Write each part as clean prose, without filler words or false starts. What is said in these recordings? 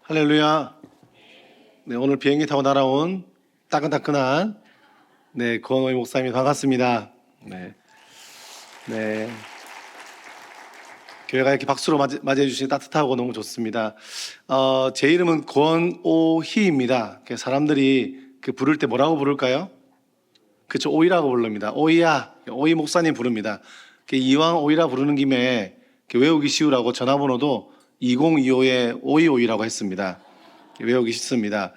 할렐루야. 네, 오늘 비행기 타고 날아온 따끈따끈한 권호희 목사님 반갑습니다. 네. 교회가 이렇게 박수로 맞이해 주시니 따뜻하고 너무 좋습니다. 제 이름은 권오희입니다. 사람들이 부를 때 뭐라고 부를까요? 그쵸, 오이라고 부릅니다. 오이야, 오이 목사님 부릅니다. 이왕 오이라 부르는 김에 외우기 쉬우라고 전화번호도 2025에 오이오이라고 했습니다. 외우기 쉽습니다.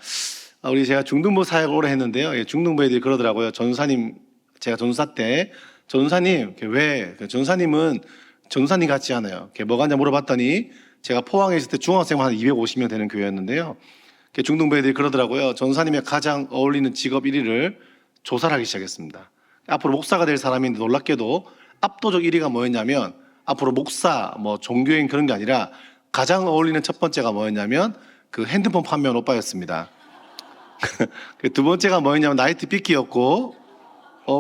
우리 제가 중등부 사역을 오래 했는데요. 중등부 애들이 그러더라고요. 전사님, 제가 전사 때 전사님, 왜? 전사님은 전사님 같지 않아요. 뭐가 있냐 물어봤더니 제가 포항에 있을 때 중학생만 한 250명 되는 교회였는데요. 중등부 애들이 그러더라고요. 전사님의 가장 어울리는 직업 1위를 조사를 하기 시작했습니다. 앞으로 목사가 될 사람인데 놀랍게도 압도적 1위가 뭐였냐면 앞으로 목사, 종교인 그런 게 아니라 가장 어울리는 첫 번째가 뭐였냐면 핸드폰 판매한 오빠였습니다. 두 번째가 뭐였냐면 나이트 삐끼였고,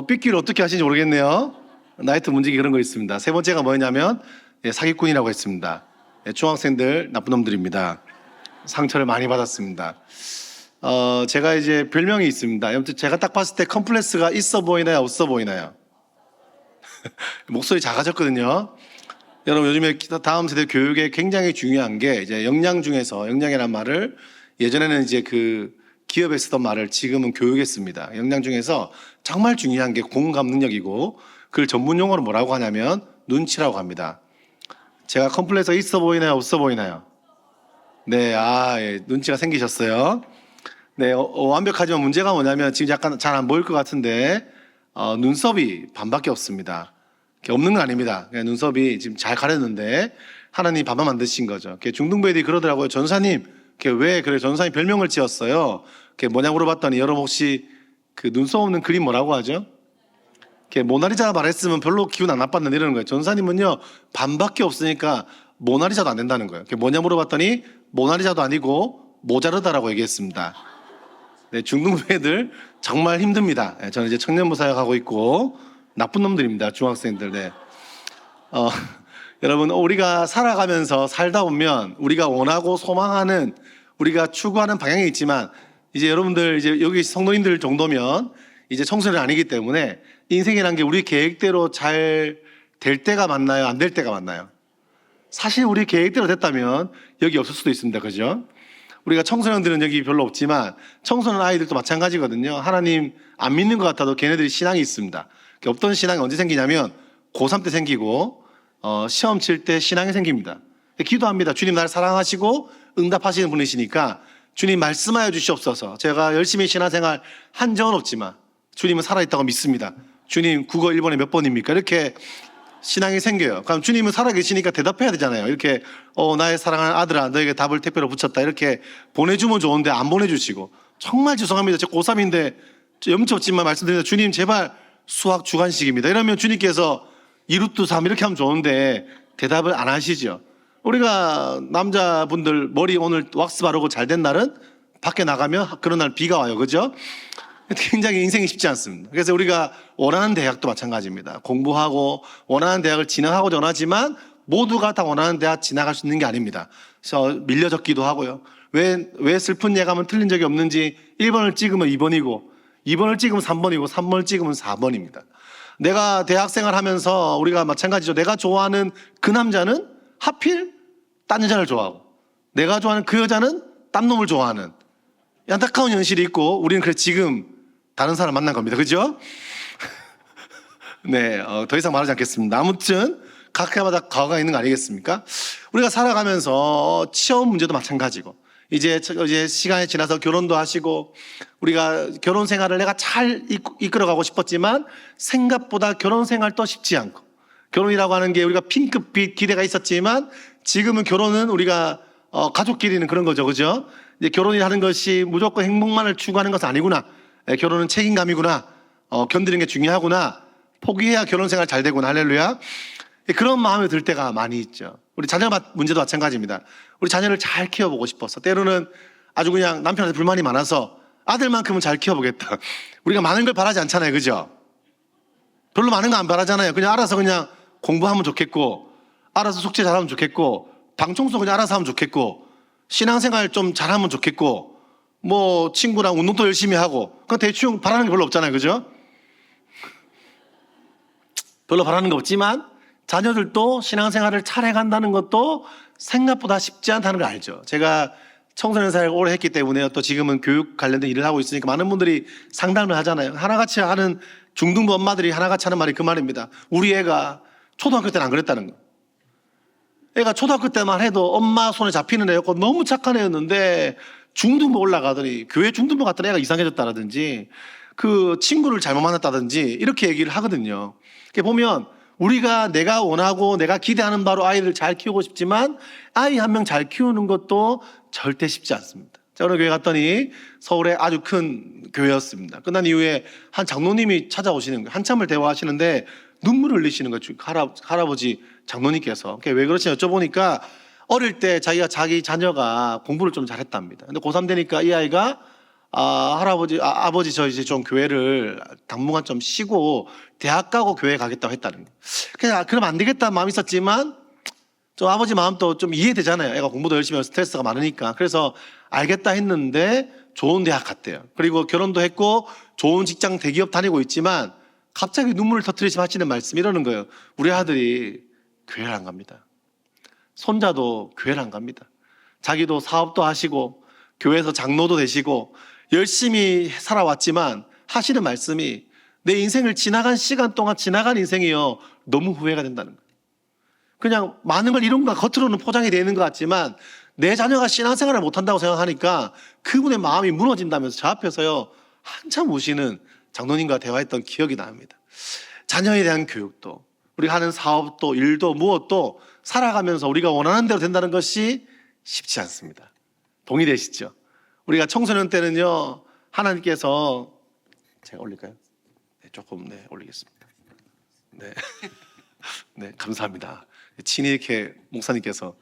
삐끼를 어떻게 하시는지 모르겠네요. 나이트 문지기 그런 거 있습니다. 세 번째가 뭐였냐면 사기꾼이라고 했습니다. 중학생들 나쁜 놈들입니다. 상처를 많이 받았습니다. 제가 이제 별명이 있습니다. 아무튼 제가 딱 봤을 때 컴플렉스가 있어 보이나요? 없어 보이나요? 목소리 작아졌거든요. 여러분, 요즘에 다음 세대 교육에 굉장히 중요한 게 이제 역량 중에서, 역량이라는 말을 예전에는 이제 기업에 쓰던 말을 지금은 교육에 씁니다. 역량 중에서 정말 중요한 게 공감 능력이고, 그걸 전문 용어로 뭐라고 하냐면 눈치라고 합니다. 제가 컴플렉스가 있어 보이나요? 없어 보이나요? 네, 눈치가 생기셨어요. 네, 완벽하지만 문제가 뭐냐면 지금 약간 잘 안 보일 것 같은데 눈썹이 반밖에 없습니다. 없는 건 아닙니다. 그냥 눈썹이 지금 잘 가렸는데 하나님 반만 만드신 거죠. 중등부 애들이 그러더라고요. 전사님, 왜 그래? 전사님 별명을 지었어요. 뭐냐 물어봤더니 여러분 혹시 눈썹 없는 그림 뭐라고 하죠? 모나리자 말했으면 별로 기분 안 나빴는데 이러는 거예요. 전사님은요 반밖에 없으니까 모나리자도 안 된다는 거예요. 뭐냐 물어봤더니 모나리자도 아니고 모자르다라고 얘기했습니다. 네, 중등부 애들 정말 힘듭니다. 저는 이제 청년부 사역하고 있고 나쁜 놈들입니다. 중학생들. 네. 여러분, 우리가 살아가면서 살다 보면 우리가 원하고 소망하는, 우리가 추구하는 방향이 있지만 이제 여러분들 이제 여기 성도님들 정도면 이제 청소년이 아니기 때문에 인생이란 게 우리 계획대로 잘 될 때가 맞나요? 안 될 때가 맞나요? 사실 우리 계획대로 됐다면 여기 없을 수도 있습니다. 그죠? 우리가 청소년들은 여기 별로 없지만 청소년 아이들도 마찬가지거든요. 하나님 안 믿는 것 같아도 걔네들이 신앙이 있습니다. 없던 신앙이 언제 생기냐면 고3 때 생기고 시험 칠 때 신앙이 생깁니다. 기도합니다. 주님 나를 사랑하시고 응답하시는 분이시니까 주님 말씀하여 주시옵소서. 제가 열심히 신앙생활 한 적은 없지만 주님은 살아있다고 믿습니다. 주님 국어 1번에 몇 번입니까? 이렇게 신앙이 생겨요. 그럼 주님은 살아계시니까 대답해야 되잖아요. 이렇게 나의 사랑하는 아들아 너에게 답을 택배로 붙였다 이렇게 보내주면 좋은데 안 보내주시고 정말 죄송합니다. 제 고3인데 염치 없지만 말씀드립니다. 주님 제발 수학 주관식입니다. 이러면 주님께서 2루트 3 이렇게 하면 좋은데 대답을 안 하시죠. 우리가 남자분들 머리 오늘 왁스 바르고 잘 된 날은 밖에 나가면 그런 날 비가 와요. 그죠? 굉장히 인생이 쉽지 않습니다. 그래서 우리가 원하는 대학도 마찬가지입니다. 공부하고 원하는 대학을 진학하고자 원하지만 모두가 다 원하는 대학 진학할 수 있는 게 아닙니다. 그래서 밀려졌기도 하고요. 왜 슬픈 예감은 틀린 적이 없는지 1번을 찍으면 2번이고 2번을 찍으면 3번이고 3번을 찍으면 4번입니다. 내가 대학생활 하면서 우리가 마찬가지죠. 내가 좋아하는 그 남자는 하필 딴 여자를 좋아하고 내가 좋아하는 그 여자는 딴 놈을 좋아하는 안타까운 현실이 있고 우리는 그래 지금 다른 사람 만난 겁니다. 그죠? 네, 더 이상 말하지 않겠습니다. 아무튼 각해마다 과거가 있는 거 아니겠습니까? 우리가 살아가면서 취업 문제도 마찬가지고 이제 시간이 지나서 결혼도 하시고 우리가 결혼 생활을 내가 잘 이끌어가고 싶었지만 생각보다 결혼 생활도 쉽지 않고 결혼이라고 하는 게 우리가 핑크빛 기대가 있었지만 지금은 결혼은 우리가 가족끼리는 그런 거죠. 그죠? 이제 결혼이라는 것이 무조건 행복만을 추구하는 것은 아니구나. 결혼은 책임감이구나. 견디는 게 중요하구나. 포기해야 결혼 생활 잘 되구나. 할렐루야. 그런 마음이 들 때가 많이 있죠. 우리 자녀 문제도 마찬가지입니다. 우리 자녀를 잘 키워보고 싶어서 때로는 아주 그냥 남편한테 불만이 많아서 아들만큼은 잘 키워보겠다. 우리가 많은 걸 바라지 않잖아요. 그죠? 별로 많은 거 안 바라잖아요. 그냥 알아서 그냥 공부하면 좋겠고 알아서 숙제 잘하면 좋겠고 방 청소 그냥 알아서 하면 좋겠고 신앙생활 좀 잘하면 좋겠고, 뭐 친구랑 운동도 열심히 하고, 그 대충 바라는 게 별로 없잖아요, 그죠? 별로 바라는 게 없지만 자녀들도 신앙생활을 잘 해간다는 것도 생각보다 쉽지 않다는 걸 알죠. 제가 청소년 사역을 오래 했기 때문에 또 지금은 교육 관련된 일을 하고 있으니까 많은 분들이 상담을 하잖아요. 하나같이 하는 중등부 엄마들이 하나같이 하는 말이 그 말입니다. 우리 애가 초등학교 때는 안 그랬다는 거. 애가 초등학교 때만 해도 엄마 손에 잡히는 애였고 너무 착한 애였는데 중등부 올라가더니 교회 중등부 갔더니 애가 이상해졌다라든지 그 친구를 잘못 만났다든지 이렇게 얘기를 하거든요. 이렇게 보면 우리가 내가 원하고 내가 기대하는 바로 아이를 잘 키우고 싶지만 아이 한 명 잘 키우는 것도 절대 쉽지 않습니다. 제가 어느 교회 갔더니 서울에 아주 큰 교회였습니다. 끝난 이후에 한 장로님이 찾아오시는 거예요. 한참을 대화하시는데 눈물을 흘리시는 거예요. 할아버지 장로님께서. 왜 그러지 여쭤보니까 어릴 때 자기 자녀가 공부를 좀 잘했답니다. 근데 고3 되니까 이 아이가 아버지 저 이제 좀 교회를 당분간 좀 쉬고 대학 가고 교회 가겠다고 했다는 거예요. 그냥 그럼 안 되겠다는 마음이 있었지만 좀 아버지 마음도 좀 이해되잖아요. 애가 공부도 열심히 하고 스트레스가 많으니까. 그래서 알겠다 했는데 좋은 대학 갔대요. 그리고 결혼도 했고 좋은 직장 대기업 다니고 있지만 갑자기 눈물을 터뜨리시면서 하시는 말씀이 이러는 거예요. 우리 아들이 교회를 안 갑니다. 손자도 교회를 안 갑니다. 자기도 사업도 하시고 교회에서 장로도 되시고 열심히 살아왔지만 하시는 말씀이 내 인생을 지나간 시간 동안 지나간 인생이요 너무 후회가 된다는 거예요. 그냥 많은 걸 이룬 것 겉으로는 포장이 되는 것 같지만 내 자녀가 신앙생활을 못한다고 생각하니까 그분의 마음이 무너진다면서 저 앞에서요 한참 우시는 장로님과 대화했던 기억이 납니다. 자녀에 대한 교육도 우리가 하는 사업도 일도 무엇도 살아가면서 우리가 원하는 대로 된다는 것이 쉽지 않습니다. 동의되시죠? 우리가 청소년 때는요 하나님께서 제가 올릴까요? 네, 조금 올리겠습니다. 네, 네 감사합니다. 친히 이렇게 목사님께서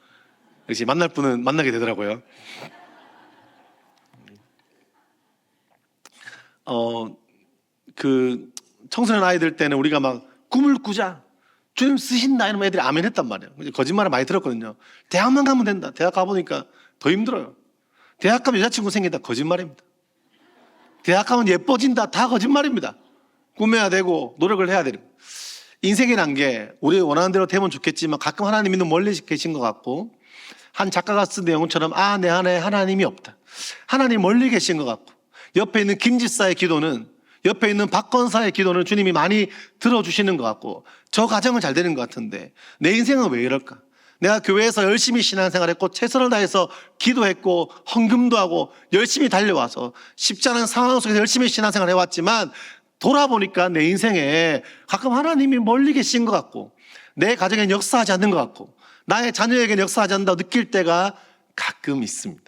역시 만날 분은 만나게 되더라고요. 그 청소년 아이들 때는 우리가 막 꿈을 꾸자 주님 쓰신다 이러면 애들이 아멘 했단 말이에요. 거짓말을 많이 들었거든요. 대학만 가면 된다. 대학 가보니까 더 힘들어요. 대학 가면 여자친구 생긴다. 거짓말입니다. 대학 가면 예뻐진다. 다 거짓말입니다. 꾸며야 되고 노력을 해야 되는 인생이란 게 우리 원하는 대로 되면 좋겠지만 가끔 하나님은 멀리 계신 것 같고 한 작가가 쓴 내용처럼 내 안에 하나님이 없다. 하나님 멀리 계신 것 같고 옆에 있는 김지사의 기도는 옆에 있는 박건사의 기도는 주님이 많이 들어주시는 것 같고 저 가정은 잘 되는 것 같은데 내 인생은 왜 이럴까? 내가 교회에서 열심히 신앙생활했고 최선을 다해서 기도했고 헌금도 하고 열심히 달려와서 쉽지 않은 상황 속에서 열심히 신앙생활 해왔지만 돌아보니까 내 인생에 가끔 하나님이 멀리 계신 것 같고 내 가정엔 역사하지 않는 것 같고 나의 자녀에게는 역사하지 않는다고 느낄 때가 가끔 있습니다.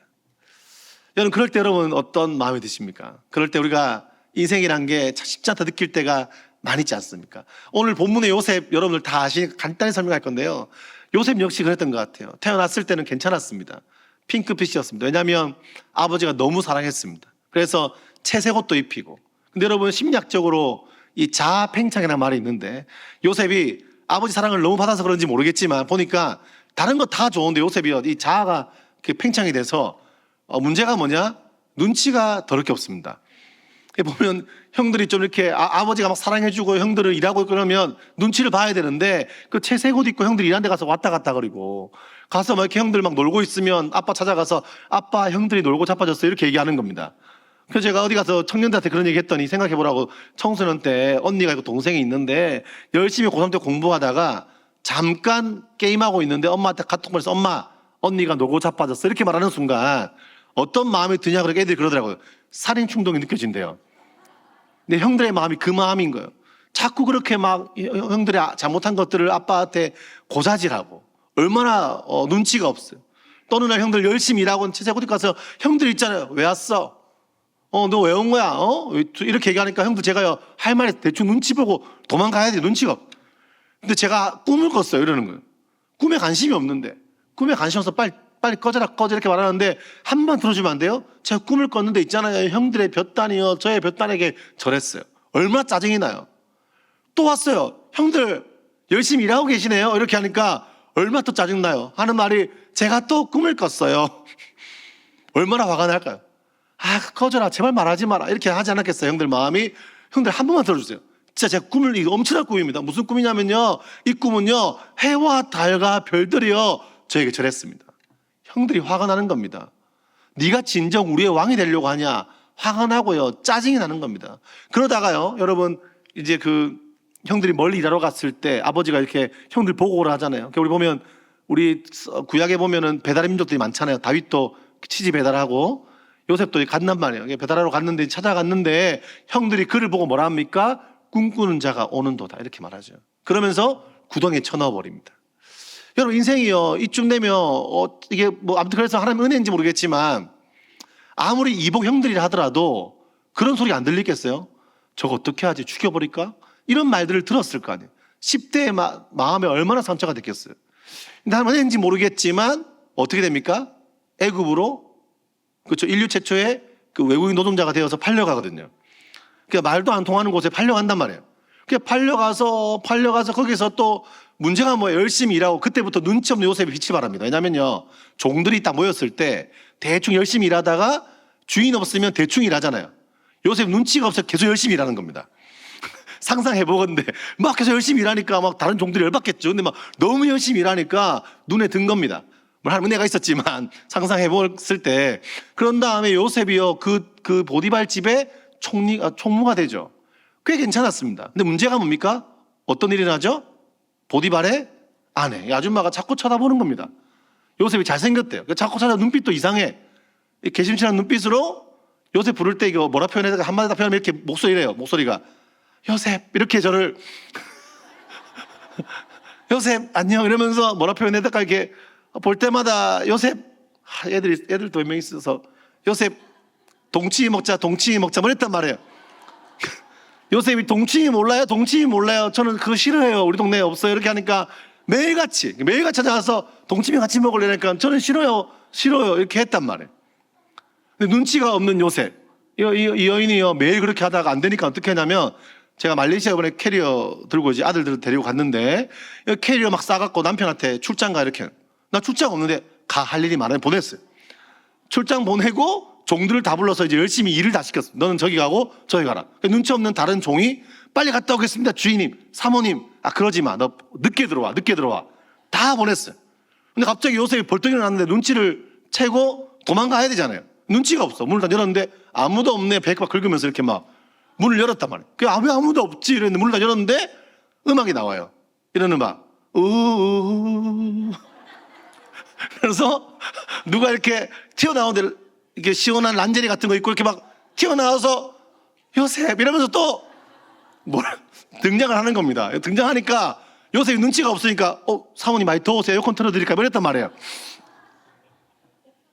여러분 그럴 때 여러분 어떤 마음이 드십니까? 그럴 때 우리가 인생이란 게 쉽지 않다 느낄 때가 많이 있지 않습니까? 오늘 본문의 요셉 여러분들 다 아시니까 간단히 설명할 건데요. 요셉 역시 그랬던 것 같아요. 태어났을 때는 괜찮았습니다. 핑크빛이었습니다. 왜냐하면 아버지가 너무 사랑했습니다. 그래서 채색 옷도 입히고. 근데 여러분 심리학적으로 이 자아팽창이라는 말이 있는데 요셉이 아버지 사랑을 너무 받아서 그런지 모르겠지만 보니까 다른 거 다 좋은데 요셉이요 이 자아가 팽창이 돼서 문제가 뭐냐? 눈치가 더럽게 없습니다. 보면 형들이 좀 이렇게 아버지가 막 사랑해주고 형들을 일하고 그러면 눈치를 봐야 되는데 그 채색 옷 입고 형들이 일하는 데 가서 왔다 갔다 그리고 가서 막 이렇게 형들 막 놀고 있으면 아빠 찾아가서 아빠 형들이 놀고 자빠졌어 이렇게 얘기하는 겁니다. 그래서 제가 어디 가서 청년들한테 그런 얘기 했더니 생각해보라고 청소년 때 언니가 있고 동생이 있는데 열심히 고3 때 공부하다가 잠깐 게임하고 있는데 엄마한테 카톡 보내서 엄마 언니가 놀고 자빠졌어 이렇게 말하는 순간 어떤 마음이 드냐 그러니까 애들이 그러더라고요. 살인 충동이 느껴진대요. 근데 형들의 마음이 그 마음인 거예요. 자꾸 그렇게 막 형들이 잘못한 것들을 아빠한테 고자질하고 얼마나 눈치가 없어요. 또 어느 날 형들 열심히 일하고 채색 어디 가서 형들 있잖아요. 왜 왔어? 너 왜 온 거야? 이렇게 얘기하니까 형들 제가요 할 말에 대충 눈치 보고 도망가야 돼. 눈치가 없어. 근데 제가 꿈을 꿨어요. 이러는 거예요. 꿈에 관심이 없는데 꿈에 관심 없어 빨리 꺼져라 이렇게 말하는데 한 번 들어주면 안 돼요? 제가 꿈을 꿨는데 있잖아요. 형들의 볕단이요 저의 볕단에게 절했어요. 얼마나 짜증이 나요. 또 왔어요. 형들 열심히 일하고 계시네요. 이렇게 하니까 얼마나 또 짜증나요. 하는 말이 제가 또 꿈을 꿨어요. 얼마나 화가 날까요? 꺼져라, 제발 말하지 마라, 이렇게 하지 않았겠어요? 형들 마음이. 형들 한 번만 들어주세요. 진짜 제가 꿈을, 이거 엄청난 꿈입니다. 무슨 꿈이냐면요, 이 꿈은요, 해와 달과 별들이요 저에게 절했습니다. 형들이 화가 나는 겁니다. 네가 진정 우리의 왕이 되려고 하냐, 화가 나고요, 짜증이 나는 겁니다. 그러다가요, 여러분, 이제 그 형들이 멀리 일하러 갔을 때 아버지가 이렇게 형들 보고 오라 하잖아요. 우리 보면, 우리 구약에 보면은 배달의 민족들이 많잖아요. 다윗도 치즈 배달하고 요셉도 갔단 말이에요. 배달하러 갔는데, 찾아갔는데 형들이 그를 보고 뭐라 합니까? 꿈꾸는 자가 오는도다, 이렇게 말하죠. 그러면서 구덩이에 쳐넣어 버립니다. 여러분, 인생이요, 이쯤 되면 이게 뭐 아무튼 그래서 하나님 은혜인지 모르겠지만, 아무리 이복 형들이라 하더라도 그런 소리가 안 들리겠어요? 저거 어떻게 하지? 죽여버릴까? 이런 말들을 들었을 거 아니에요. 10대의 마음에 얼마나 상처가 됐겠어요. 근데 하나님 은혜인지 모르겠지만 어떻게 됩니까? 애굽으로, 그렇죠, 인류 최초의 그 외국인 노동자가 되어서 팔려가거든요. 그러니까 말도 안 통하는 곳에 팔려간단 말이에요. 그러니까 팔려가서 거기서 또 문제가 뭐예요? 열심히 일하고, 그때부터 눈치 없는 요셉이 빛을 발합니다. 왜냐면요, 종들이 딱 모였을 때 대충 열심히 일하다가 주인 없으면 대충 일하잖아요. 요셉 눈치가 없어서 계속 열심히 일하는 겁니다. 상상해보건데 막 계속 열심히 일하니까 막 다른 종들이 열받겠죠. 근데 막 너무 열심히 일하니까 눈에 든 겁니다. 뭐 하나님 은혜가 있었지만 상상해봤을 때. 그런 다음에 요셉이요, 그 보디발 집에 총무가 되죠. 꽤 괜찮았습니다. 근데 문제가 뭡니까? 어떤 일이 나죠? 보디발의 아내, 이 아줌마가 자꾸 쳐다보는 겁니다. 요셉이 잘생겼대요. 자꾸 눈빛도 이상해. 개심치한 눈빛으로 요셉 부를 때 이거 뭐라 표현해야 될까? 한마디 다 표현하면 이렇게 목소리래요. 목소리가 요셉, 이렇게 저를 요셉 안녕 이러면서 뭐라 표현해야 될까? 이렇게 볼 때마다 요셉, 애들도 몇 명 있어서 요셉 동치미 먹자 뭐 이랬단 말이에요. 요셉이 동치미 몰라요? 저는 그거 싫어해요. 우리 동네에 없어요. 이렇게 하니까 매일같이 찾아가서 동치미 같이 먹으려니까 저는 싫어요. 이렇게 했단 말이에요. 근데 눈치가 없는 요셉. 이 여인이요, 매일 그렇게 하다가 안 되니까 어떻게 하냐면, 제가 말레이시아 이번에 캐리어 들고 이제 아들들 데리고 갔는데, 캐리어 막 싸갖고 남편한테 출장 가, 이렇게. 나 출장 없는데 할 일이 많아요. 보냈어요. 출장 보내고 종들을 다 불러서 이제 열심히 일을 다 시켰어요. 너는 저기 가고 저기 가라. 눈치 없는 다른 종이 빨리 갔다 오겠습니다. 주인님, 사모님, 그러지 마. 너 늦게 들어와. 다 보냈어요. 근데 갑자기 요셉이 벌떡 일어났는데 눈치를 채고 도망가야 되잖아요. 눈치가 없어. 문을 다 열었는데 아무도 없네. 배가 긁으면서 이렇게 막 문을 열었단 말이에요. 왜 아무도 없지? 이랬는데 문을 다 열었는데 음악이 나와요. 이런 음악. 우우우. 그래서 누가 이렇게 튀어나오는데 이렇게 시원한 란제리 같은 거 입고 이렇게 막 튀어나와서 요셉 이러면서 또 등장을 하는 겁니다. 등장하니까 요셉이 눈치가 없으니까 사모님 많이 더우세요? 에어컨 틀어드릴까요? 이랬단 말이에요.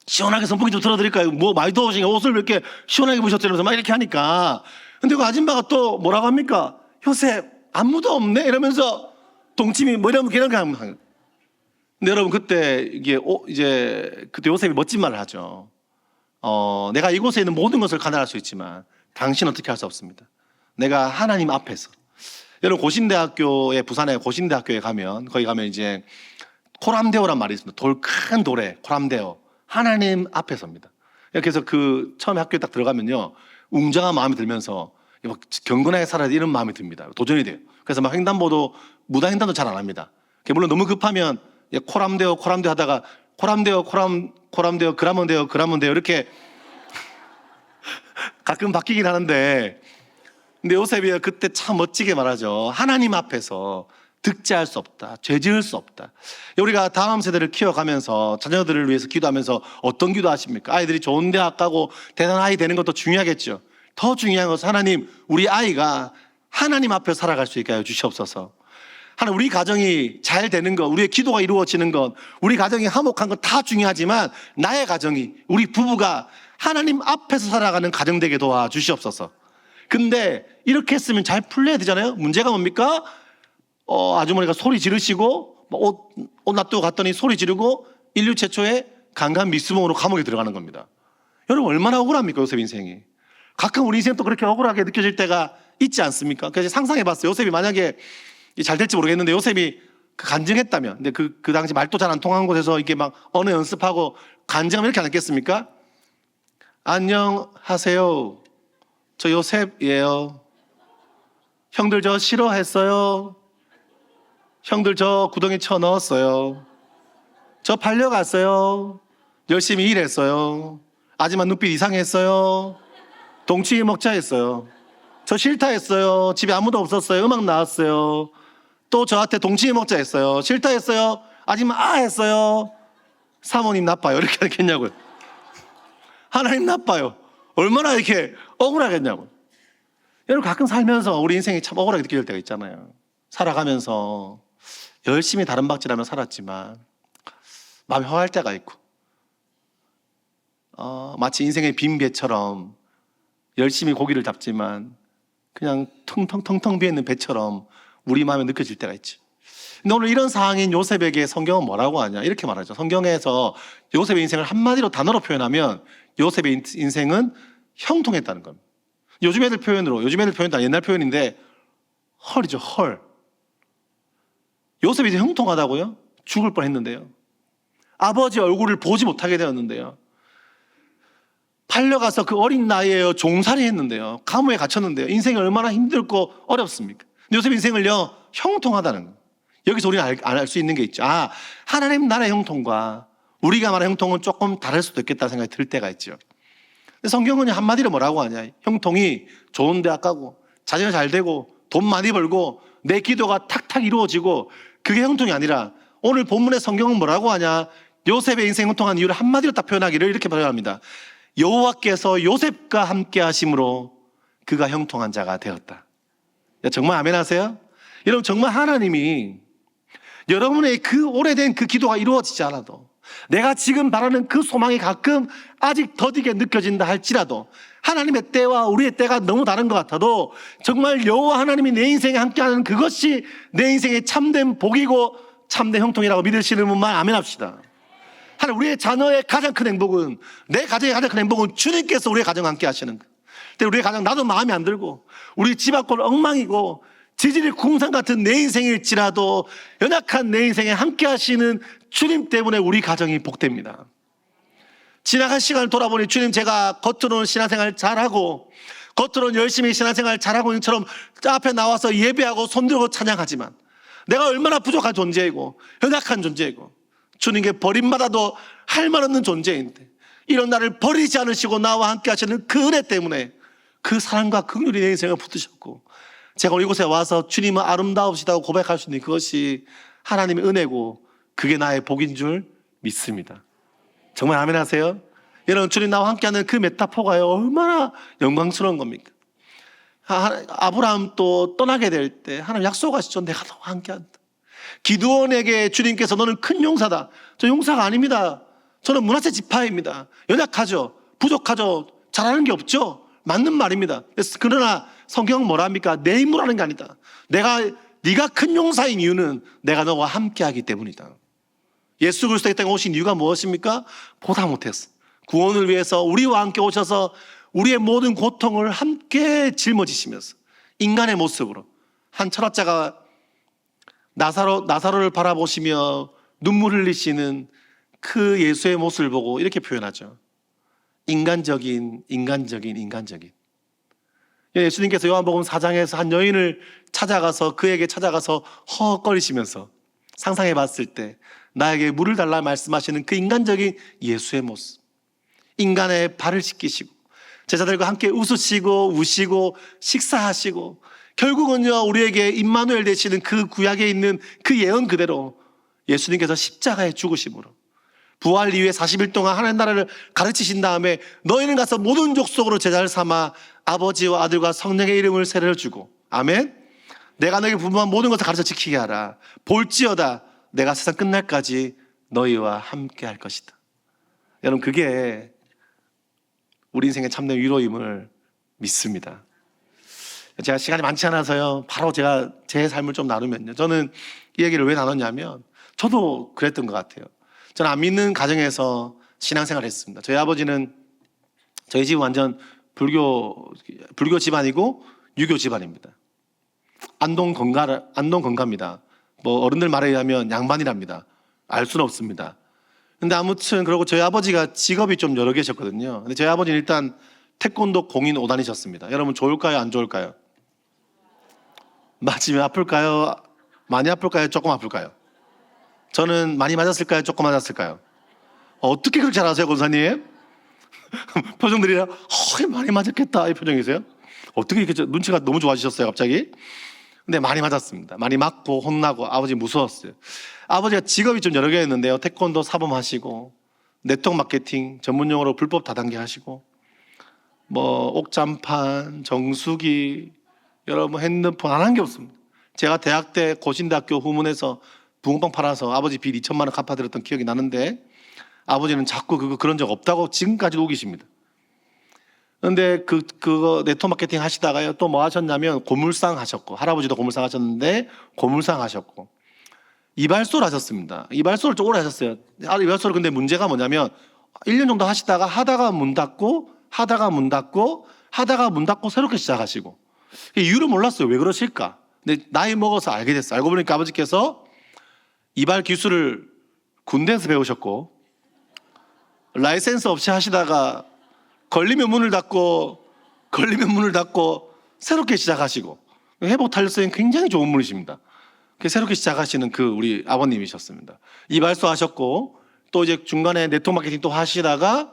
시원하게 선풍기 좀 틀어드릴까요? 뭐 많이 더우시니까 옷을 왜 이렇게 시원하게 입으셨죠? 이러면서 막 이렇게 하니까. 근데 그 아줌마가 또 뭐라고 합니까? 요셉 아무도 없네? 이러면서 동치미 뭐 이러면 그런 거 하는 거예요. 근데 여러분, 그때 그때 요셉이 멋진 말을 하죠. 내가 이곳에 있는 모든 것을 가난할 수 있지만 당신은 어떻게 할 수 없습니다. 내가 하나님 앞에서. 여러분, 부산의 고신대학교에 가면, 거기 가면 이제 코람데오란 말이 있습니다. 큰 돌에 코람데오. 하나님 앞에서입니다. 그래서 처음에 학교에 딱 들어가면요, 웅장한 마음이 들면서 경건하게 살아야 돼, 이런 마음이 듭니다. 도전이 돼요. 그래서 막 무당횡단도 잘 안 합니다. 물론 너무 급하면 코람데오 하다가 코람데오 그라몬데오 이렇게 가끔 바뀌긴 하는데, 근데 요셉이 그때 참 멋지게 말하죠. 하나님 앞에서 득죄할 수 없다, 죄 지을 수 없다. 우리가 다음 세대를 키워가면서 자녀들을 위해서 기도하면서 어떤 기도 하십니까? 아이들이 좋은 대학 가고 대단한 아이 되는 것도 중요하겠죠. 더 중요한 것은 하나님, 우리 아이가 하나님 앞에 살아갈 수 있게 하여 주시옵소서. 하나님, 우리 가정이 잘 되는 것, 우리의 기도가 이루어지는 것, 우리 가정이 화목한 것 다 중요하지만 나의 가정이, 우리 부부가 하나님 앞에서 살아가는 가정 되게 도와주시옵소서. 근데 이렇게 했으면 잘 풀려야 되잖아요. 문제가 뭡니까? 아주머니가 소리 지르시고 옷 놔두고 갔더니 소리 지르고 인류 최초의 강간 미수범으로 감옥에 들어가는 겁니다. 여러분, 얼마나 억울합니까, 요셉 인생이. 가끔 우리 인생도 그렇게 억울하게 느껴질 때가 있지 않습니까? 그래서 상상해봤어요. 요셉이 만약에 잘 될지 모르겠는데 요셉이 간증했다면, 근데 그 당시 말도 잘 안 통한 곳에서 이게 막 언어 연습하고 간증하면 이렇게 안 했겠습니까? 안녕하세요. 저 요셉이에요. 형들 저 싫어했어요. 형들 저 구덩이 쳐넣었어요. 저 팔려갔어요. 열심히 일했어요. 하지만 눈빛 이상했어요. 동치미 먹자 했어요. 저 싫다 했어요. 집에 아무도 없었어요. 음악 나왔어요. 또 저한테 동치미 먹자 했어요. 싫다 했어요. 하지만 했어요. 사모님 나빠요. 이렇게 하겠냐고요. 하나님 나빠요. 얼마나 이렇게 억울하겠냐고. 여러분 가끔 살면서 우리 인생이 참 억울하게 느껴질 때가 있잖아요. 살아가면서 열심히 다른 박질하며 살았지만 마음이 허할 때가 있고 마치 인생의 빈 배처럼 열심히 고기를 잡지만 그냥 텅텅텅텅 비어있는 배처럼 우리 마음에 느껴질 때가 있지. 근데 오늘 이런 상황인 요셉에게 성경은 뭐라고 하냐 이렇게 말하죠. 성경에서 요셉의 인생을 한마디로 단어로 표현하면 요셉의 인생은 형통했다는 겁니다. 요즘 애들 표현도 옛날 표현인데 헐이죠. 헐. 요셉이 이제 형통하다고요? 죽을 뻔했는데요. 아버지 얼굴을 보지 못하게 되었는데요. 팔려가서 그 어린 나이에 종살이 했는데요. 감옥에 갇혔는데요. 인생이 얼마나 힘들고 어렵습니까? 요셉 인생을요 형통하다는 거예요. 여기서 우리는 알 수 있는 게 있죠. 하나님 나라의 형통과 우리가 말하는 형통은 조금 다를 수도 있겠다 생각이 들 때가 있죠. 성경은 한마디로 뭐라고 하냐. 형통이 좋은 대학 가고 자녀 잘 되고 돈 많이 벌고 내 기도가 탁탁 이루어지고 그게 형통이 아니라 오늘 본문의 성경은 뭐라고 하냐. 요셉의 인생 형통한 이유를 한마디로 딱 표현하기를 이렇게 표현합니다. 여호와께서 요셉과 함께 하심으로 그가 형통한 자가 되었다. 정말 아멘 하세요? 여러분 정말 하나님이 여러분의 그 오래된 그 기도가 이루어지지 않아도 내가 지금 바라는 그 소망이 가끔 아직 더디게 느껴진다 할지라도 하나님의 때와 우리의 때가 너무 다른 것 같아도 정말 여호와 하나님이 내 인생에 함께하는 그것이 내 인생의 참된 복이고 참된 형통이라고 믿으시는 분만 아멘 합시다. 하나님 우리의 자녀의 가장 큰 행복은 내 가정의 가장 큰 행복은 주님께서 우리의 가정과 함께 하시는 거예요. 근데 우리의 가정 나도 마음에 안 들고 우리 집 앞은 엉망이고 지질이 궁상 같은 내 인생일지라도 연약한 내 인생에 함께 하시는 주님 때문에 우리 가정이 복됩니다. 지나간 시간을 돌아보니 주님 제가 겉으로는 신앙생활 잘하고 겉으로는 열심히 신앙생활 잘하고 있는 것처럼 앞에 나와서 예배하고 손들고 찬양하지만 내가 얼마나 부족한 존재이고 연약한 존재이고 주님께 버림받아도 할 말 없는 존재인데 이런 나를 버리지 않으시고 나와 함께 하시는 그 은혜 때문에 그 사랑과 긍휼이 내 인생을 붙드셨고 제가 오늘 이곳에 와서 주님은 아름다우시다고 고백할 수 있는 그것이 하나님의 은혜고 그게 나의 복인 줄 믿습니다. 정말 아멘 하세요? 여러분 주님 나와 함께하는 그 메타포가요 얼마나 영광스러운 겁니까? 아브라함 또 떠나게 될 때 하나님 약속하시죠. 내가 너와 함께한다. 기드온에게 주님께서 너는 큰 용사다. 저 용사가 아닙니다. 저는 문하세 지파입니다. 연약하죠. 부족하죠. 잘하는 게 없죠. 맞는 말입니다. 그러나 성경은 뭐라 합니까? 내 힘으로 하는 게 아니다. 네가 큰 용사인 이유는 내가 너와 함께하기 때문이다. 예수 그리스도의 땅에 오신 이유가 무엇입니까? 보다 못했어. 구원을 위해서 우리와 함께 오셔서 우리의 모든 고통을 함께 짊어지시면서 인간의 모습으로 한 철학자가 나사로를 바라보시며 눈물 흘리시는 그 예수의 모습을 보고 이렇게 표현하죠. 인간적인. 예수님께서 요한복음 4장에서 한 여인을 그에게 찾아가서 허헉거리시면서 상상해 봤을 때 나에게 물을 달라 말씀하시는 그 인간적인 예수의 모습. 인간의 발을 씻기시고 제자들과 함께 웃으시고 우시고 식사하시고 결국은요 우리에게 임마누엘 되시는 그 구약에 있는 그 예언 그대로 예수님께서 십자가에 죽으심으로 부활 이후에 40일 동안 하나님 나라를 가르치신 다음에 너희는 가서 모든 족속으로 제자를 삼아 아버지와 아들과 성령의 이름을 세례주고 아멘. 내가 너에게 분부한 모든 것을 가르쳐 지키게 하라. 볼지어다 내가 세상 끝날까지 너희와 함께 할 것이다. 여러분 그게 우리 인생의 참된 위로임을 믿습니다. 제가 시간이 많지 않아서요 바로 제가 제 삶을 좀 나누면요 저는 이 얘기를 왜 나눴냐면 저도 그랬던 것 같아요. 저는 안 믿는 가정에서 신앙생활을 했습니다. 저희 아버지는 저희 집은 완전 불교 집안이고 유교 집안입니다. 안동 건가입니다. 뭐 어른들 말에 의하면 양반이랍니다. 알 수는 없습니다. 근데 아무튼 그러고 저희 아버지가 직업이 좀 여러 개셨거든요. 근데 저희 아버지는 일단 태권도 공인 5단이셨습니다. 여러분 좋을까요? 안 좋을까요? 맞으면 아플까요? 많이 아플까요? 조금 아플까요? 저는 많이 맞았을까요? 조금 맞았을까요? 어떻게 그렇게 잘하세요, 권사님? 표정들이라 많이 맞았겠다 이 표정이세요? 어떻게 이렇게 눈치가 너무 좋아지셨어요 갑자기? 근데 많이 맞았습니다. 많이 맞고 혼나고 아버지 무서웠어요. 아버지가 직업이 좀 여러 개였는데요. 태권도 사범하시고 네트워크 마케팅 전문용어로 불법 다단계 하시고 뭐 옥잠판, 정수기, 여러분 핸드폰 안 한 게 없습니다. 제가 대학 때 고신대학교 후문에서 붕어빵 팔아서 아버지 빚 2천만 원 갚아드렸던 기억이 나는데 아버지는 자꾸 그런 적 없다고 지금까지도 우기십니다. 그런데 그거 네트워크 마케팅 하시다가요 또 뭐 하셨냐면 고물상 하셨고 할아버지도 고물상 하셨는데 고물상 하셨고 이발소를 하셨습니다. 이발소를 좀 오래 하셨어요. 이발소를 근데 문제가 뭐냐면 1년 정도 하시다가 하다가 문 닫고 하다가 문 닫고 하다가 문 닫고 새롭게 시작하시고 이유를 몰랐어요. 왜 그러실까? 근데 나이 먹어서 알게 됐어요. 알고 보니까 아버지께서 이발 기술을 군대에서 배우셨고 라이센스 없이 하시다가 걸리면 문을 닫고 새롭게 시작하시고 회복 탄력성이 굉장히 좋은 분이십니다. 새롭게 시작하시는 우리 아버님이셨습니다. 이발소 하셨고 또 이제 중간에 네트워크 마케팅 또 하시다가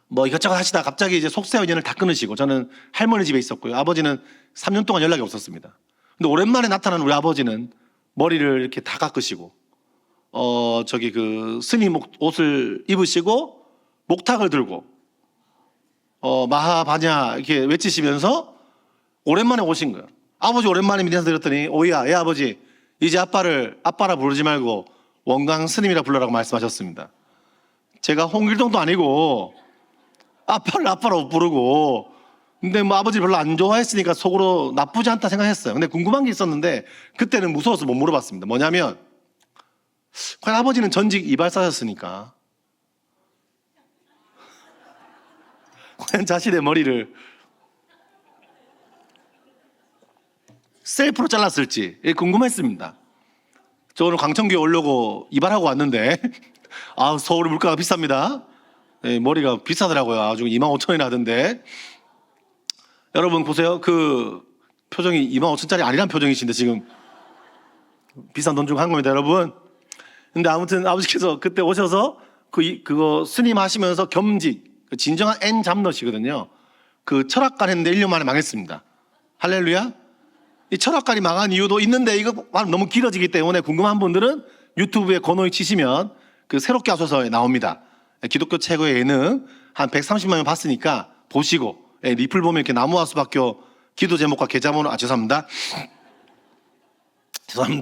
뭐 이것저것 하시다가 갑자기 이제 속세와 인연을 다 끊으시고 저는 할머니 집에 있었고요. 아버지는 3년 동안 연락이 없었습니다. 근데 오랜만에 나타난 우리 아버지는 머리를 이렇게 다 깎으시고 스님 옷을 입으시고 목탁을 들고 마하바냐 이렇게 외치시면서 오랜만에 오신 거예요. 아버지 오랜만에 민사 드렸더니 오이야, 예 아버지 이제 아빠라 부르지 말고 원광 스님이라 불러라고 말씀하셨습니다. 제가 홍길동도 아니고 아빠를 아빠라고 부르고 근데 뭐 아버지 별로 안 좋아했으니까 속으로 나쁘지 않다 생각했어요. 근데 궁금한 게 있었는데 그때는 무서워서 못 물어봤습니다. 뭐냐면 과연 아버지는 전직 이발사셨으니까 과연 자신의 머리를 셀프로 잘랐을지 궁금했습니다. 저 오늘 광천교에 오려고 이발하고 왔는데 서울 물가가 비쌉니다. 네, 머리가 비싸더라고요. 아주 25,000원이나 하던데 여러분 보세요. 표정이 25,000원짜리 아니란 표정이신데 지금 비싼 돈 주고 한 겁니다 여러분. 근데 아무튼 아버지께서 그때 오셔서 그거 스님 하시면서 겸직 진정한 N 잡너시거든요. 철학관 했는데 1년 만에 망했습니다. 할렐루야. 이 철학관이 망한 이유도 있는데 이거 너무 길어지기 때문에 궁금한 분들은 유튜브에 권호희 치시면 새롭게 하소서에 나옵니다. 기독교 최고의 예능 한 130만 명 봤으니까 보시고 리플 보면 이렇게 나무하수박교 기도 제목과 계좌번호 죄송합니다.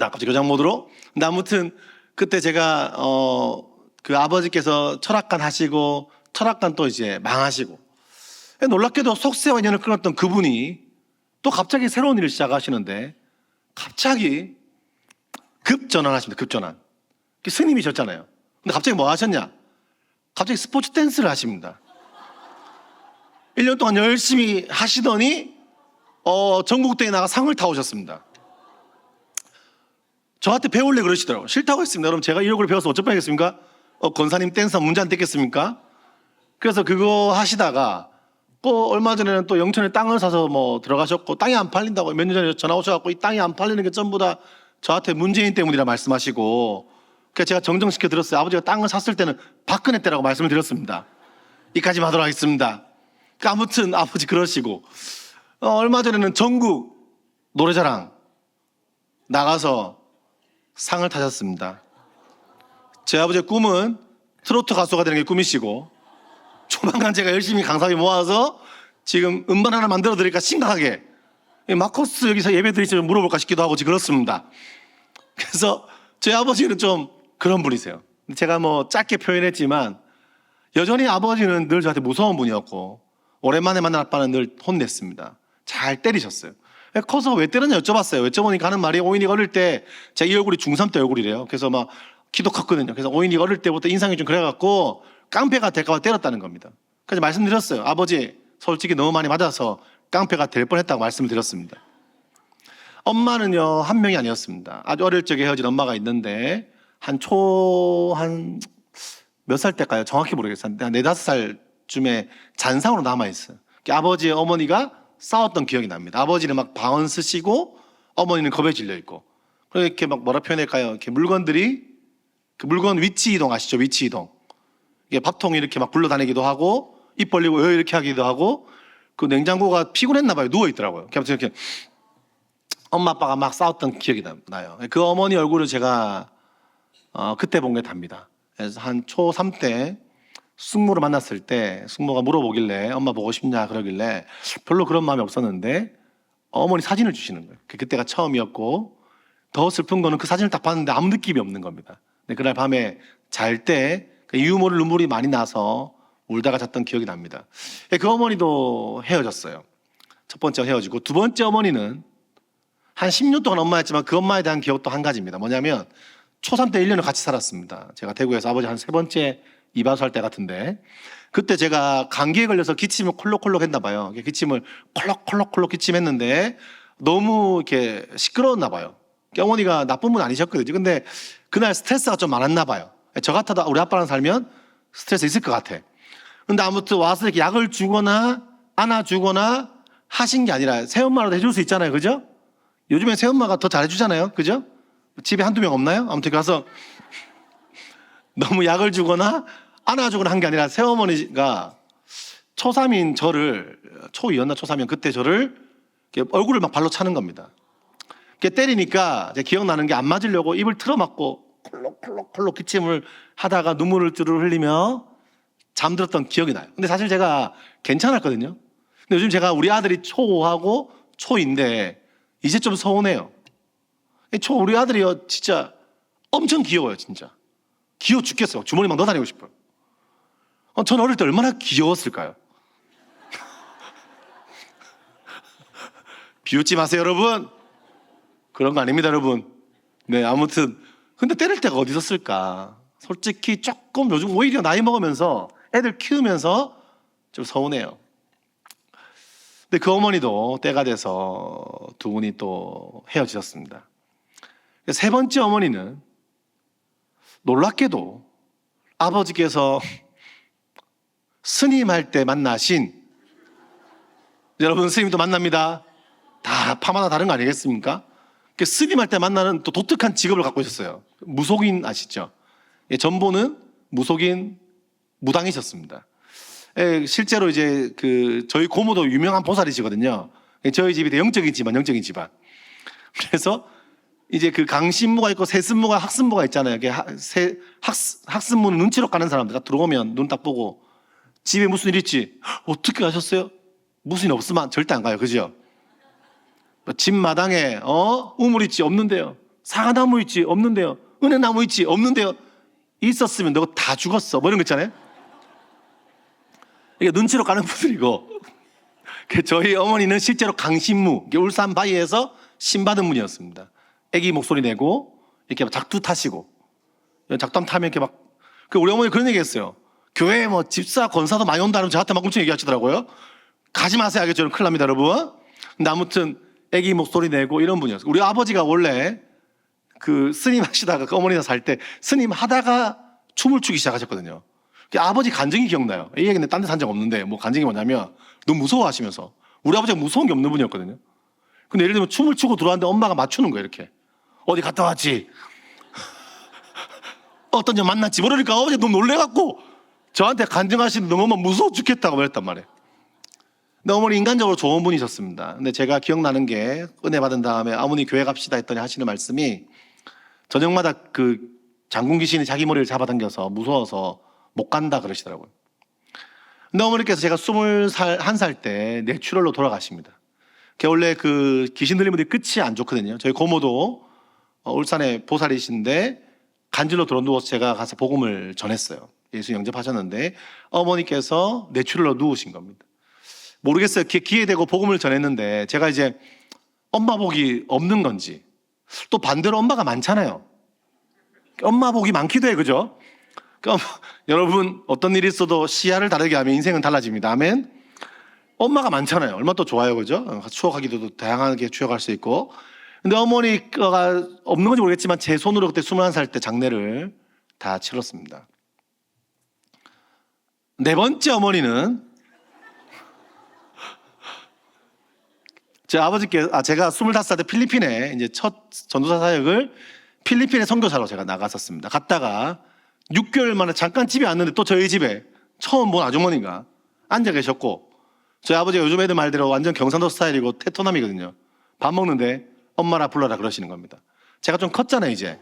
갑자기 교장 모드로. 근데 아무튼 그때 제가 아버지께서 철학관 하시고 철학관 또 이제 망하시고 놀랍게도 속세와 인연을 끊었던 그분이 또 갑자기 새로운 일을 시작하시는데 갑자기 급전환하십니다. 급전환. 스님이셨잖아요. 근데 갑자기 뭐 하셨냐? 갑자기 스포츠 댄스를 하십니다. 1년 동안 열심히 하시더니 전국대회 나가 상을 타오셨습니다. 저한테 배울래 그러시더라고요. 싫다고 했습니다. 여러분 제가 이 얼굴을 배워서 어쩔 뻔했겠습니까? 권사님 댄스 문제 안 됐겠습니까? 그래서 그거 하시다가 또 얼마 전에는 또 영천에 땅을 사서 뭐 들어가셨고 땅이 안 팔린다고 몇 년 전에 전화 오셔갖고 이 땅이 안 팔리는 게 전부 다 저한테 문재인 때문이라 말씀하시고 그래서 제가 정정시켜 드렸어요. 아버지가 땅을 샀을 때는 박근혜 때라고 말씀을 드렸습니다. 이까지만 하도록 하겠습니다. 아무튼 아버지 그러시고 얼마 전에는 전국 노래자랑 나가서 상을 타셨습니다. 제 아버지의 꿈은 트로트 가수가 되는 게 꿈이시고 조만간 제가 열심히 강사비 모아서 지금 음반 하나 만들어 드릴까 심각하게 마커스 여기서 예배 드리시면 물어볼까 싶기도 하고 지금 그렇습니다. 그래서 제 아버지는 좀 그런 분이세요. 제가 뭐 짧게 표현했지만 여전히 아버지는 늘 저한테 무서운 분이었고 오랜만에 만난 아빠는 늘 혼냈습니다. 잘 때리셨어요. 커서 왜 때렸냐 여쭤봤어요. 여쭤보니까 하는 말이 오인이가 어릴 때 제가 이 얼굴이 중3 때 얼굴이래요. 그래서 막 키도 컸거든요. 그래서 오인이가 어릴 때부터 인상이 좀 그래갖고 깡패가 될까 봐 때렸다는 겁니다. 그래서 말씀드렸어요. 아버지 솔직히 너무 많이 맞아서 깡패가 될 뻔했다고 말씀을 드렸습니다. 엄마는요 한 명이 아니었습니다. 아주 어릴 적에 헤어진 엄마가 있는데 한 몇 살 때일까요? 정확히 모르겠어요. 한 4~5살쯤에 잔상으로 남아있어요. 아버지, 어머니가 싸웠던 기억이 납니다. 아버지는 막 방언 쓰시고 어머니는 겁에 질려 있고. 이렇게 막 뭐라 표현할까요? 이렇게 물건들이, 그 물건 위치 이동 아시죠? 위치 이동. 이게 밥통이 이렇게 막 굴러다니기도 하고, 입 벌리고 이렇게 하기도 하고, 그 냉장고가 피곤했나 봐요. 누워있더라고요. 아무튼 이렇게 엄마 아빠가 막 싸웠던 기억이 나요. 그 어머니 얼굴을 제가 그때 본 게 답니다. 그래서 한 초3 때 숙모를 만났을 때 숙모가 물어보길래 엄마 보고 싶냐 그러길래 별로 그런 마음이 없었는데 어머니 사진을 주시는 거예요. 그때가 처음이었고, 더 슬픈 거는 그 사진을 딱 봤는데 아무 느낌이 없는 겁니다. 근데 그날 밤에 잘 때 이유 모를 눈물이 많이 나서 울다가 잤던 기억이 납니다. 그 어머니도 헤어졌어요. 첫 번째 헤어지고, 두 번째 어머니는 한 10년 동안 엄마였지만 그 엄마에 대한 기억도 한 가지입니다. 뭐냐면 초3 때 1년을 같이 살았습니다. 제가 대구에서 아버지 한 3번째 이바수할 때 같은데, 그때 제가 감기에 걸려서 기침을 콜록콜록 했나 봐요. 기침을 콜록콜록 기침했는데 너무 이렇게 시끄러웠나 봐요. 어머니가 나쁜 분 아니셨거든요. 근데 그날 스트레스가 좀 많았나 봐요. 저 같아도 우리 아빠랑 살면 스트레스 있을 것 같아. 근데 아무튼 와서 이렇게 약을 주거나 안아주거나 하신 게 아니라 새엄마라도 해줄 수 있잖아요. 그죠? 요즘엔 새엄마가 더 잘해주잖아요. 그죠? 집에 한두 명 없나요? 아무튼 가서 너무 약을 주거나 안아주거나 한 게 아니라 새어머니가 초3인 저를, 초2였나 초3이었나 그때 저를 얼굴을 막 발로 차는 겁니다. 때리니까 제가 기억나는 게 안 맞으려고 입을 틀어막고 콜록콜록 기침을 하다가 눈물을 쭈르르 흘리며 잠들었던 기억이 나요. 근데 사실 제가 괜찮았거든요. 근데 요즘 제가 우리 아들이 초5하고 초2인데 이제 좀 서운해요. 우리 아들이요 진짜 엄청 귀여워요. 진짜 귀여워 죽겠어요. 주머니 막 넣어다니고 싶어요. 전 어릴 때 얼마나 귀여웠을까요? 비웃지 마세요 여러분. 그런 거 아닙니다 여러분. 네, 아무튼 근데 때릴 때가 어디 있었을까. 솔직히 조금 요즘 오히려 나이 먹으면서 애들 키우면서 좀 서운해요. 근데 그 어머니도 때가 돼서 두 분이 또 헤어지셨습니다. 세 번째 어머니는 놀랍게도 아버지께서 스님할 때 만나신, 여러분 스님도 만납니다. 다 파마나 다른 거 아니겠습니까? 스님할 때 만나는 또 독특한 직업을 갖고 있었어요. 무속인 아시죠? 전보는 무속인 무당이셨습니다. 실제로 이제 저희 고모도 유명한 보살이시거든요. 저희 집이 영적인 집안. 그래서 이제 그 강신무가 있고 세습무가 학습무가 있잖아요. 학습무는 눈치로 가는 사람들 들어오면 눈 딱 보고 집에 무슨 일 있지? 어떻게 가셨어요? 무슨 일 없으면 절대 안 가요. 그죠? 집 마당에 우물 있지? 없는데요. 사과나무 있지? 없는데요. 은행나무 있지? 없는데요. 있었으면 너 다 죽었어. 뭐 이런 거 있잖아요. 이게 눈치로 가는 분들이고, 저희 어머니는 실제로 강신무, 울산 바위에서 신받은 분이었습니다. 애기 목소리 내고 이렇게 작두 타시고, 작두 타면 이렇게 막, 우리 어머니 그런 얘기 했어요. 교회에 뭐 집사 권사도 많이 온다는 저한테 막 엄청 얘기하시더라고요. 가지 마세요. 알겠죠? 큰일 납니다 여러분. 근데 아무튼 애기 목소리 내고 이런 분이었어요. 우리 아버지가 원래 스님 하시다가 어머니가 살 때 스님 하다가 춤을 추기 시작하셨거든요. 아버지 간증이 기억나요. 이 얘기는 딴 데 산 적 없는데, 뭐 간증이 뭐냐면 너무 무서워하시면서, 우리 아버지가 무서운 게 없는 분이었거든요. 근데 예를 들면 춤을 추고 들어왔는데 엄마가 맞추는 거예요. 이렇게 어디 갔다 왔지? 어떤 점 만났지? 모르니까 아버지 너무 놀래갖고 저한테 간증하시는데 너무 무서워 죽겠다고 말했단 말이에요. 근데 어머니 인간적으로 좋은 분이셨습니다. 근데 제가 기억나는 게, 은혜 받은 다음에 어머니 교회 갑시다 했더니 하시는 말씀이, 저녁마다 장군 귀신이 자기 머리를 잡아당겨서 무서워서 못 간다 그러시더라고요. 근데 어머니께서 제가 21살 때 뇌출혈로 돌아가십니다. 원래 귀신 들린 분들이 끝이 안 좋거든요. 저희 고모도 울산에 보살이신데 간질로 들어누워서 제가 가서 복음을 전했어요. 예수 영접하셨는데 어머니께서 뇌출혈로 누우신 겁니다. 모르겠어요. 기회 되고 복음을 전했는데 제가 이제 엄마 복이 없는 건지, 또 반대로 엄마가 많잖아요. 엄마 복이 많기도 해. 그죠? 여러분 어떤 일이 있어도 시야를 다르게 하면 인생은 달라집니다. 아멘. 엄마가 많잖아요. 얼마나 또 좋아요. 그죠? 추억하기도 다양하게 추억할 수 있고. 근데 어머니가 없는 건지 모르겠지만 제 손으로 그때 21살 때 장례를 다 치렀습니다. 네 번째 어머니는 제 아버지께 제가 25살 때 필리핀에 이제 첫 전도사 사역을 필리핀의 선교사로 제가 나갔었습니다. 갔다가 6개월 만에 잠깐 집에 왔는데 또 저희 집에 처음 본 아주머니가 앉아 계셨고, 저희 아버지가 요즘 애들 말대로 완전 경상도 스타일이고 테토남이거든요. 밥 먹는데 엄마라 불러라 그러시는 겁니다. 제가 좀 컸잖아요 이제.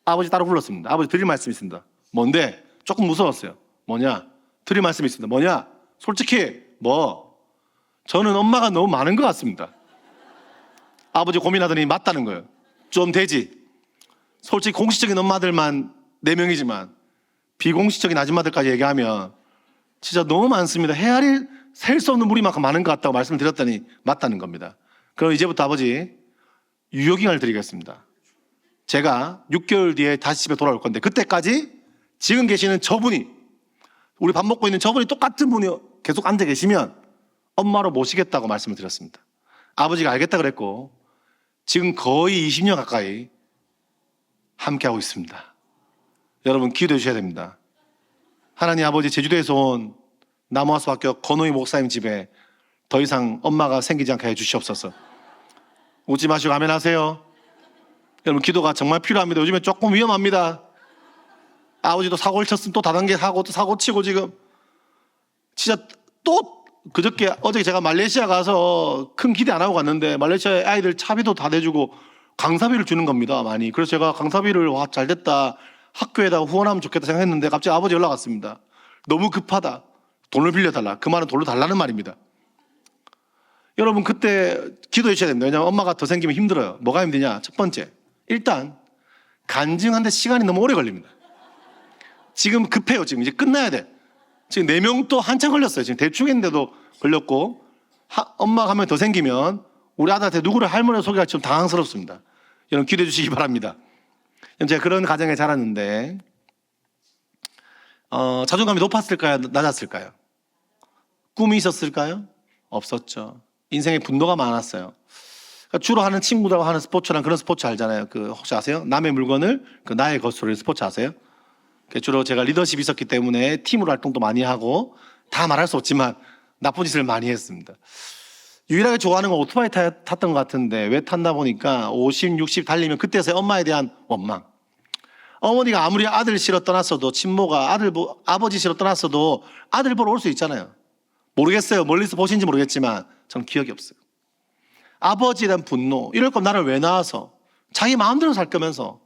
아버지 따로 불렀습니다. 아버지 드릴 말씀이 있습니다. 뭔데? 조금 무서웠어요. 뭐냐? 드릴 말씀이 있습니다. 뭐냐? 솔직히 뭐 저는 엄마가 너무 많은 것 같습니다. 아버지 고민하더니 맞다는 거예요. 좀 되지. 솔직히 공식적인 엄마들만 4명이지만 비공식적인 아줌마들까지 얘기하면 진짜 너무 많습니다. 헤아릴 셀 수 없는 무리만큼 많은 것 같다고 말씀을 드렸더니 맞다는 겁니다. 그럼 이제부터 아버지 유효기간을 드리겠습니다. 제가 6개월 뒤에 다시 집에 돌아올 건데 그때까지 지금 계시는 저분이, 우리 밥 먹고 있는 저분이 똑같은 분이 계속 앉아 계시면 엄마로 모시겠다고 말씀을 드렸습니다. 아버지가 알겠다 그랬고 지금 거의 20년 가까이 함께하고 있습니다. 여러분 기도해 주셔야 됩니다. 하나님 아버지, 제주도에서 온 나무아스 박교 권호희 목사님 집에 더 이상 엄마가 생기지 않게 해주시옵소서. 웃지 마시고 아멘 하세요. 여러분 기도가 정말 필요합니다. 요즘에 조금 위험합니다. 아버지도 사고를 쳤으면 또 다단계 하고 또 사고 치고 지금 진짜 또 그저께 어제 제가 말레이시아 가서 큰 기대 안 하고 갔는데 말레이시아 아이들 차비도 다 내주고 강사비를 주는 겁니다. 많이. 그래서 제가 강사비를 와 잘됐다 학교에다 후원하면 좋겠다 생각했는데 갑자기 아버지 연락 왔습니다. 너무 급하다. 돈을 빌려달라. 그 말은 돈을 달라는 말입니다. 여러분 그때 기도해 주셔야 됩니다. 왜냐하면 엄마가 더 생기면 힘들어요. 뭐가 힘드냐? 첫 번째, 일단 간증하는데 시간이 너무 오래 걸립니다. 지금 급해요. 지금 이제 끝나야 돼. 지금 4명 또 한참 걸렸어요. 지금 대충 했는데도 걸렸고 엄마가 한 명 더 생기면 우리 아들한테 누구를 할머니로 소개할지 좀 당황스럽습니다. 여러분 기도해 주시기 바랍니다. 제가 그런 가정에 자랐는데 자존감이 높았을까요? 낮았을까요? 꿈이 있었을까요? 없었죠. 인생에 분노가 많았어요. 그러니까 주로 하는 친구들하고 하는 스포츠랑 그런 스포츠 알잖아요. 혹시 아세요? 남의 물건을 나의 것으로 스포츠 아세요? 주로 제가 리더십이 있었기 때문에 팀으로 활동도 많이 하고 다 말할 수 없지만 나쁜 짓을 많이 했습니다. 유일하게 좋아하는 건 오토바이 탔던 것 같은데 왜 탔나 보니까 50, 60 달리면 그때서야 엄마에 대한 원망. 어머니가 아무리 아들 실어 떠났어도 친모가 아버지 실어 떠났어도 아들 보러 올 수 있잖아요. 모르겠어요. 멀리서 보신지 모르겠지만 저는 기억이 없어요. 아버지에 대한 분노. 이럴 거면 나를 왜 낳아서 자기 마음대로 살 거면서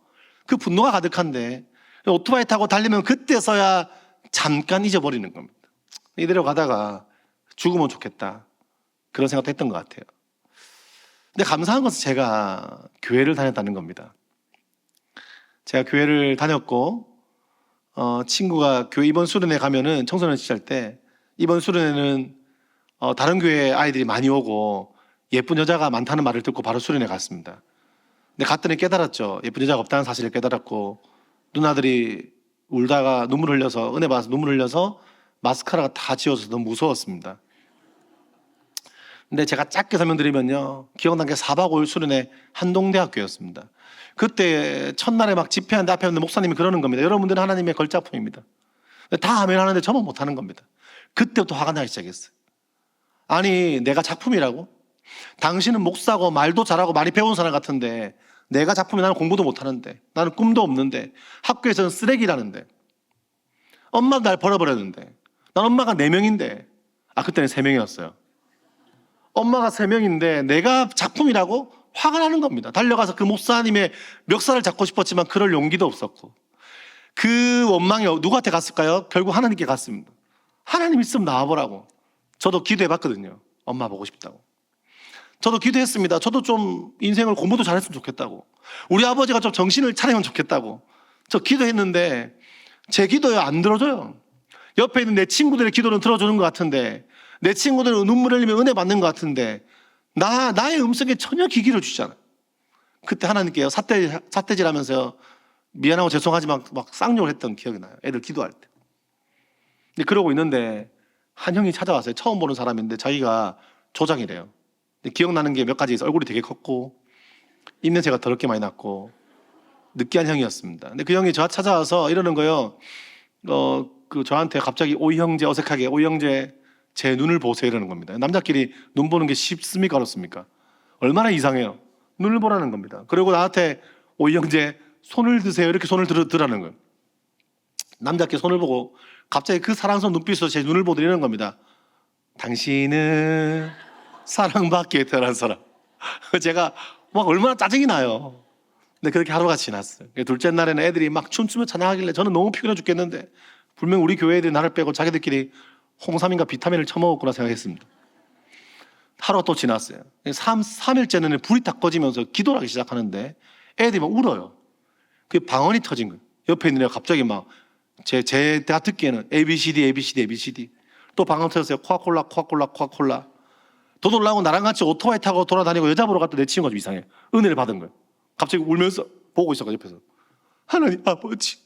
그 분노가 가득한데 오토바이 타고 달리면 그때서야 잠깐 잊어버리는 겁니다. 이대로 가다가 죽으면 좋겠다. 그런 생각도 했던 것 같아요. 근데 감사한 것은 제가 교회를 다녔다는 겁니다. 제가 교회를 다녔고 친구가 교회 이번 수련회 가면은 청소년 시절 때 이번 수련회는 다른 교회 아이들이 많이 오고 예쁜 여자가 많다는 말을 듣고 바로 수련회 갔습니다. 근데 갔더니 깨달았죠. 예쁜 여자가 없다는 사실을 깨달았고 누나들이 울다가 눈물 흘려서 은혜 받아서 눈물 흘려서 마스카라가 다 지워서 너무 무서웠습니다. 근데 제가 짧게 설명드리면요, 기억나는 게 4박 5일 수련회 한동대학교였습니다. 그때 첫날에 막 집회하는데 앞에 있는 목사님이 그러는 겁니다. 여러분들은 하나님의 걸작품입니다. 다 아멘 하는데 저만 못하는 겁니다. 그때부터 화가 나기 시작했어요. 아니 내가 작품이라고? 당신은 목사고 말도 잘하고 많이 배운 사람 같은데 내가 작품이, 나는 공부도 못하는데 나는 꿈도 없는데 학교에서는 쓰레기라는데 엄마도 날 버려버렸는데 난 엄마가 4명인데 그때는 3명이었어요. 엄마가 3명인데 내가 작품이라고? 화가 나는 겁니다. 달려가서 그 목사님의 멱살을 잡고 싶었지만 그럴 용기도 없었고 그 원망이 누구한테 갔을까요? 결국 하나님께 갔습니다. 하나님 있으면 나와보라고. 저도 기도해봤거든요. 엄마 보고 싶다고. 저도 기도했습니다. 저도 좀 인생을 공부도 잘했으면 좋겠다고. 우리 아버지가 좀 정신을 차리면 좋겠다고. 저 기도했는데 제 기도요 안 들어줘요. 옆에 있는 내 친구들의 기도는 들어주는 것 같은데 내 친구들은 눈물 흘리면 은혜 받는 것 같은데 나의 음성에 전혀 귀기를 주잖아. 그때 하나님께요 삿대질하면서요 미안하고 죄송하지만 막 쌍욕을 했던 기억이 나요. 애들 기도할 때. 근데 그러고 있는데 한 형이 찾아왔어요. 처음 보는 사람인데 자기가 조장이래요. 근데 기억나는 게 몇 가지 있어요. 얼굴이 되게 컸고 입냄새가 더럽게 많이 났고 느끼한 형이었습니다. 근데 그 형이 저 찾아와서 이러는 거예요. 저한테 갑자기 오이 형제 어색하게 오이 형제 제 눈을 보세요 이러는 겁니다. 남자끼리 눈 보는 게 쉽습니까 어렵습니까? 얼마나 이상해요. 눈을 보라는 겁니다. 그리고 나한테 오이 형제 손을 드세요 이렇게 손을 드라는 거예요. 남자끼리 손을 보고 갑자기 그 사랑스러운 눈빛으로 제 눈을 보더니 이러는 겁니다. 당신은 사랑받기에 태어난 사람. 제가 막 얼마나 짜증이 나요. 근데 그렇게 하루가 지났어요. 둘째 날에는 애들이 막 춤추며 찬양하길래 저는 너무 피곤해 죽겠는데 분명 우리 교회 애들이 나를 빼고 자기들끼리 홍삼인가 비타민을 처먹었구나 생각했습니다. 하루가 또 지났어요. 3일째는 불이 딱 꺼지면서 기도를 하기 시작하는데 애들이 막 울어요. 그 방언이 터진 거예요. 옆에 있는 애가 갑자기 막 제가 듣기에는 ABCD ABCD ABCD 또 방언 터졌어요. 코카콜라 코카콜라 코카콜라. 더 놀라고 나랑 같이 오토바이 타고 돌아다니고 여자 보러 갔다 내 친구가 좀 이상해. 은혜를 받은 거예요. 갑자기 울면서 보고 있어가지고 옆에서 하나님 아버지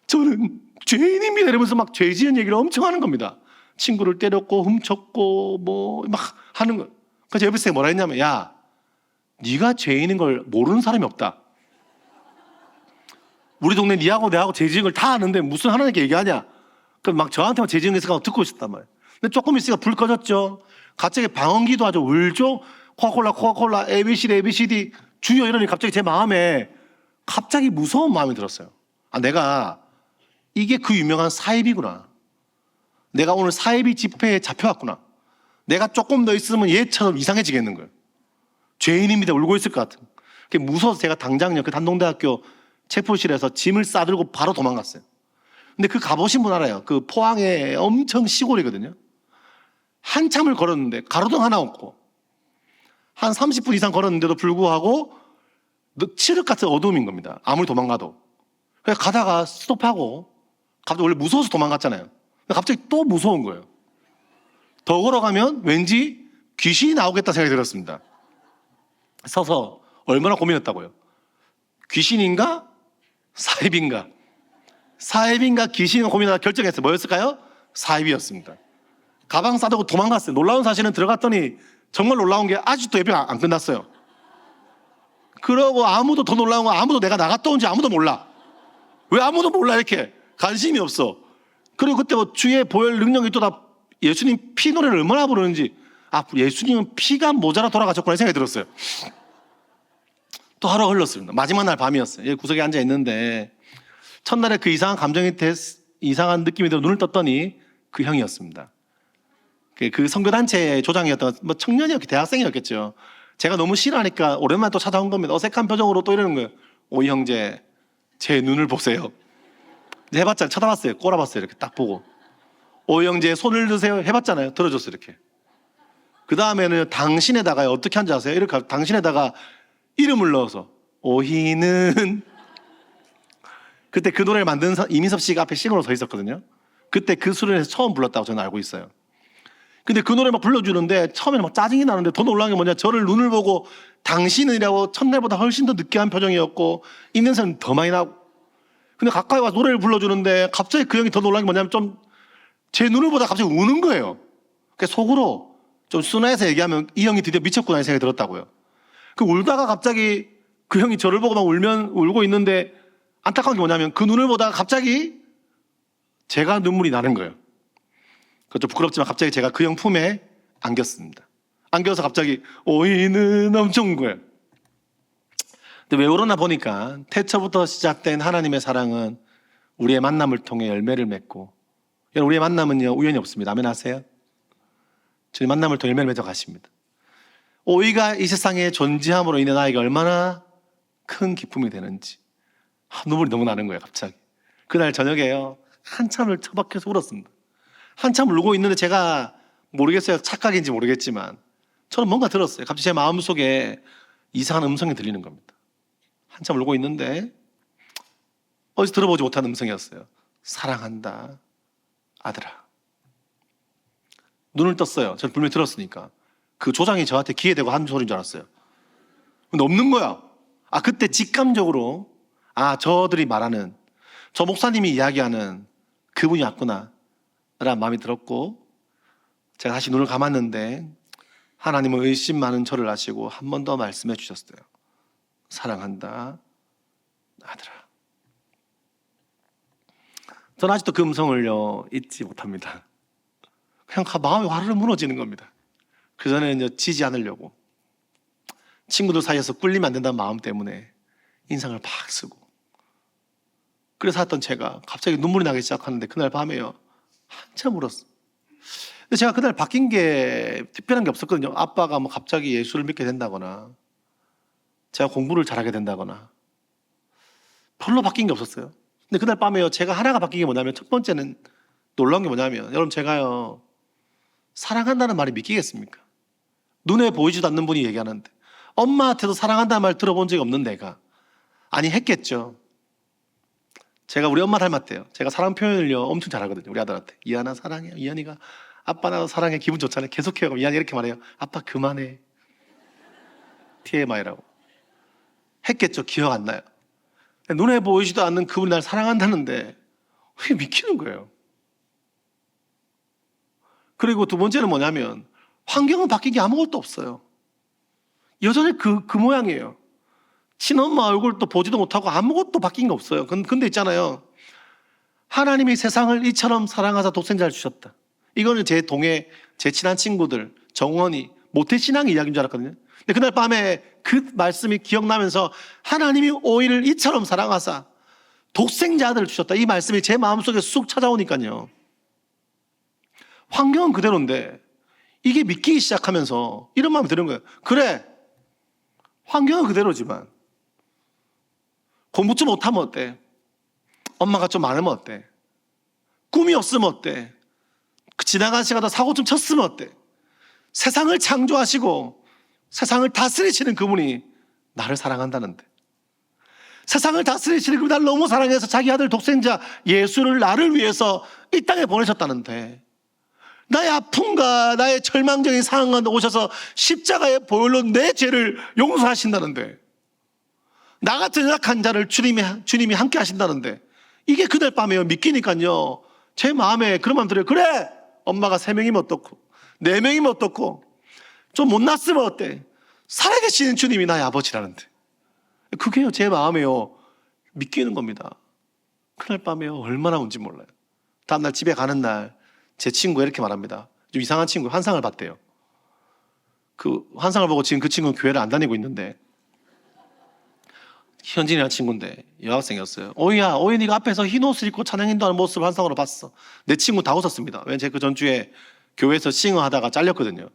저는 죄인입니다 이러면서 막 죄 지은 얘기를 엄청 하는 겁니다. 친구를 때렸고 훔쳤고 뭐 막 하는 거. 그래서 옆에서 뭐라 했냐면 야 네가 죄인인 걸 모르는 사람이 없다. 우리 동네 니하고 내하고 죄 지은 걸 다 아는데 무슨 하나님께 얘기하냐. 그럼 막 저한테만 죄 지은 게 있으니까 듣고 있었단 말이에요. 근데 조금 있으니까 불 꺼졌죠. 갑자기 방언기도 아주 울죠. 코카콜라 코카콜라 ABCD ABCD 주여 이러니 갑자기 제 마음에 갑자기 무서운 마음이 들었어요. 아 내가 이게 그 유명한 사이비구나. 내가 오늘 사이비 집회에 잡혀왔구나. 내가 조금 더 있으면 얘처럼 이상해지겠는 거예요. 죄인입니다. 울고 있을 것 같은. 그게 무서워서 제가 당장요 그 단동대학교 체포실에서 짐을 싸들고 바로 도망갔어요. 근데 그 가보신 분 알아요. 그 포항에 엄청 시골이거든요. 한참을 걸었는데 가로등 하나 없고 한 30분 이상 걸었는데도 불구하고 칠흑 같은 어둠인 겁니다. 아무리 도망가도. 그래서 가다가 스톱하고 갑자기 원래 무서워서 도망갔잖아요. 근데 갑자기 또 무서운 거예요. 더 걸어가면 왠지 귀신이 나오겠다 생각이 들었습니다. 서서 얼마나 고민했다고요. 귀신인가? 사입인가? 사입인가 귀신인가 고민하다 결정했어요. 뭐였을까요? 사입이었습니다. 가방 싸들고 도망갔어요. 놀라운 사실은 들어갔더니 정말 놀라운 게 아직도 예배가 안 끝났어요. 그러고 아무도 더 놀라운 건 아무도 내가 나갔다 온지 아무도 몰라. 왜 아무도 몰라 이렇게 관심이 없어. 그리고 그때 뭐 주의 보혈 능력이 또 다 예수님 피 노래를 얼마나 부르는지 예수님은 피가 모자라 돌아가셨구나 생각이 들었어요. 또 하루가 흘렀습니다. 마지막 날 밤이었어요. 여기 구석에 앉아 있는데 첫날에 그 이상한 감정이 이상한 느낌이 들어 눈을 떴더니 그 형이었습니다. 그 선교단체 조장이었던 뭐 청년이었겠죠. 대학생이었겠죠. 제가 너무 싫어하니까 오랜만에 또 찾아온 겁니다. 어색한 표정으로 또 이러는 거예요. 오이 형제 제 눈을 보세요. 해봤잖아요. 쳐다봤어요. 꼬라봤어요. 이렇게 딱 보고 오이 형제 손을 드세요. 해봤잖아요. 들어줬어요. 이렇게. 그 다음에는 당신에다가 어떻게 한지 아세요? 이렇게 당신에다가 이름을 넣어서 오희는 그때 그 노래를 만든 이민섭 씨가 앞에 싱어로 서 있었거든요. 그때 그 수련회에서 처음 불렀다고 저는 알고 있어요. 근데 그 노래 막 불러주는데 처음에는 막 짜증이 나는데 더 놀라운 게 뭐냐, 저를 눈을 보고 당신은이라고 첫날보다 훨씬 더 느끼한 표정이었고 입냄새는 더 많이 나고. 근데 가까이 와서 노래를 불러주는데 갑자기 그 형이 더 놀란 게 뭐냐면 좀 제 눈을 보다 갑자기 우는 거예요. 그러니까 속으로 좀 순화해서 얘기하면 이 형이 드디어 미쳤구나 생각이 들었다고요. 그 울다가 갑자기 그 형이 저를 보고 막 울고 있는데 안타까운 게 뭐냐면 그 눈을 보다가 갑자기 제가 눈물이 나는 거예요. 좀 부끄럽지만 갑자기 제가 그 형 품에 안겼습니다. 안겨서 갑자기 오이는 엄청 운 거예요. 근데 왜 그러나 보니까 태초부터 시작된 하나님의 사랑은 우리의 만남을 통해 열매를 맺고, 우리의 만남은요 우연이 없습니다. 아멘 하세요? 저희 만남을 통해 열매를 맺어 가십니다. 오이가 이 세상에 존재함으로 인해 나에게 얼마나 큰 기쁨이 되는지 눈물이 너무 나는 거예요. 갑자기 그날 저녁에요 한참을 처박혀서 울었습니다. 한참 울고 있는데 제가 모르겠어요. 착각인지 모르겠지만 저는 뭔가 들었어요. 갑자기 제 마음속에 이상한 음성이 들리는 겁니다. 한참 울고 있는데 어디서 들어보지 못한 음성이었어요. 사랑한다 아들아. 눈을 떴어요. 저는 분명히 들었으니까. 그 조장이 저한테 귀에 대고 한 소리인 줄 알았어요. 근데 없는 거야. 그때 직감적으로 저들이 말하는 저 목사님이 이야기하는 그분이 왔구나 라는 마음이 들었고, 제가 다시 눈을 감았는데 하나님은 의심 많은 저를 아시고 한 번 더 말씀해 주셨어요. 사랑한다 아들아. 저는 아직도 그 음성을요 잊지 못합니다. 그냥 마음이 와르르 무너지는 겁니다. 그 전에는 지지 않으려고 친구들 사이에서 꿀리면 안 된다는 마음 때문에 인상을 팍 쓰고 그래서 했던 제가 갑자기 눈물이 나기 시작하는데 그날 밤에요 한참 울었어. 근데 제가 그날 바뀐 게 특별한 게 없었거든요. 아빠가 뭐 갑자기 예수를 믿게 된다거나 제가 공부를 잘하게 된다거나 별로 바뀐 게 없었어요. 근데 그날 밤에요 제가 하나가 바뀐 게 뭐냐면, 첫 번째는 놀라운 게 뭐냐면, 여러분 제가요 사랑한다는 말이 믿기겠습니까? 눈에 보이지도 않는 분이 얘기하는데, 엄마한테도 사랑한다는 말 들어본 적이 없는 내가, 아니 했겠죠. 제가 우리 엄마 닮았대요. 제가 사랑 표현을요 엄청 잘하거든요. 우리 아들한테 이한아 사랑해. 이한이가 아빠 나도 사랑해. 기분 좋잖아요. 계속해요. 이한이 이렇게 말해요. 아빠 그만해. TMI라고 했겠죠. 기억 안 나요. 눈에 보이지도 않는 그분이 날 사랑한다는데 그게 믿기는 거예요. 그리고 두 번째는 뭐냐면, 환경은 바뀐 게 아무것도 없어요. 여전히 그 모양이에요. 친엄마 얼굴도 보지도 못하고 아무것도 바뀐 게 없어요. 근데 있잖아요, 하나님이 세상을 이처럼 사랑하사 독생자를 주셨다. 이거는 제 동해, 제 친한 친구들, 정원이 모태신앙의 이야기인 줄 알았거든요. 근데 그날 밤에 그 말씀이 기억나면서, 하나님이 오히려 이처럼 사랑하사 독생자 아들을 주셨다, 이 말씀이 제 마음속에 쑥 찾아오니까요, 환경은 그대로인데 이게 믿기기 시작하면서 이런 마음이 드는 거예요. 그래, 환경은 그대로지만 공부 좀 못하면 어때? 엄마가 좀 많으면 어때? 꿈이 없으면 어때? 지나간 시간에 사고 좀 쳤으면 어때? 세상을 창조하시고 세상을 다스리시는 그분이 나를 사랑한다는데, 세상을 다스리시는 그분이 나를 너무 사랑해서 자기 아들 독생자 예수를 나를 위해서 이 땅에 보내셨다는데, 나의 아픔과 나의 절망적인 상황 가운데 오셔서 십자가의 보혈로 내 죄를 용서하신다는데, 나 같은 연약한 자를 주님이 함께 하신다는데, 이게 그날 밤에 믿기니까요 제 마음에 그런 마음 들어요. 그래, 엄마가 3명이면 어떻고 4명이면 어떻고 좀 못났으면 어때? 살아계시는 주님이 나의 아버지라는데, 그게요 제 마음에요 믿기는 겁니다. 그날 밤에요 얼마나 운지 몰라요. 다음날 집에 가는 날 제 친구가 이렇게 말합니다. 좀 이상한 친구, 환상을 봤대요. 그 환상을 보고 지금 그 친구는 교회를 안 다니고 있는데, 현진이라는 친구인데 여학생이었어요. 오이야, 네가 앞에서 흰 옷을 입고 찬양 인도하는 모습을 환상으로 봤어. 내 친구 다 웃었습니다. 왜냐면 제가 그 전주에 교회에서 싱어하다가 잘렸거든요.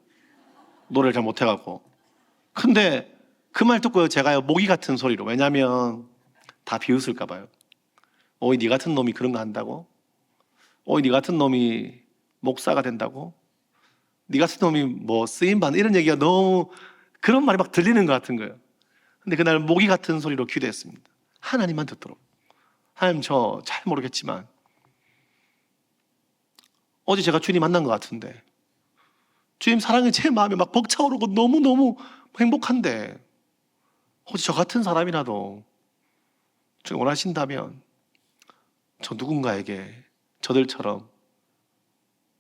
노래를 잘 못해갖고. 근데 그 말 듣고 제가요 모기 같은 소리로, 왜냐면 다 비웃을까 봐요. 오이 네 같은 놈이 그런 거 한다고? 오이 네 같은 놈이 목사가 된다고? 네 같은 놈이 뭐 쓰임받는, 이런 얘기가 너무, 그런 말이 막 들리는 것 같은 거예요. 근데 그날 모기 같은 소리로 기도했습니다. 하나님만 듣도록. 하나님, 저 잘 모르겠지만 어제 제가 주님 만난 것 같은데, 주님 사랑이 제 마음에 막 벅차오르고 너무너무 행복한데, 혹시 저 같은 사람이라도 주님 원하신다면 저 누군가에게 저들처럼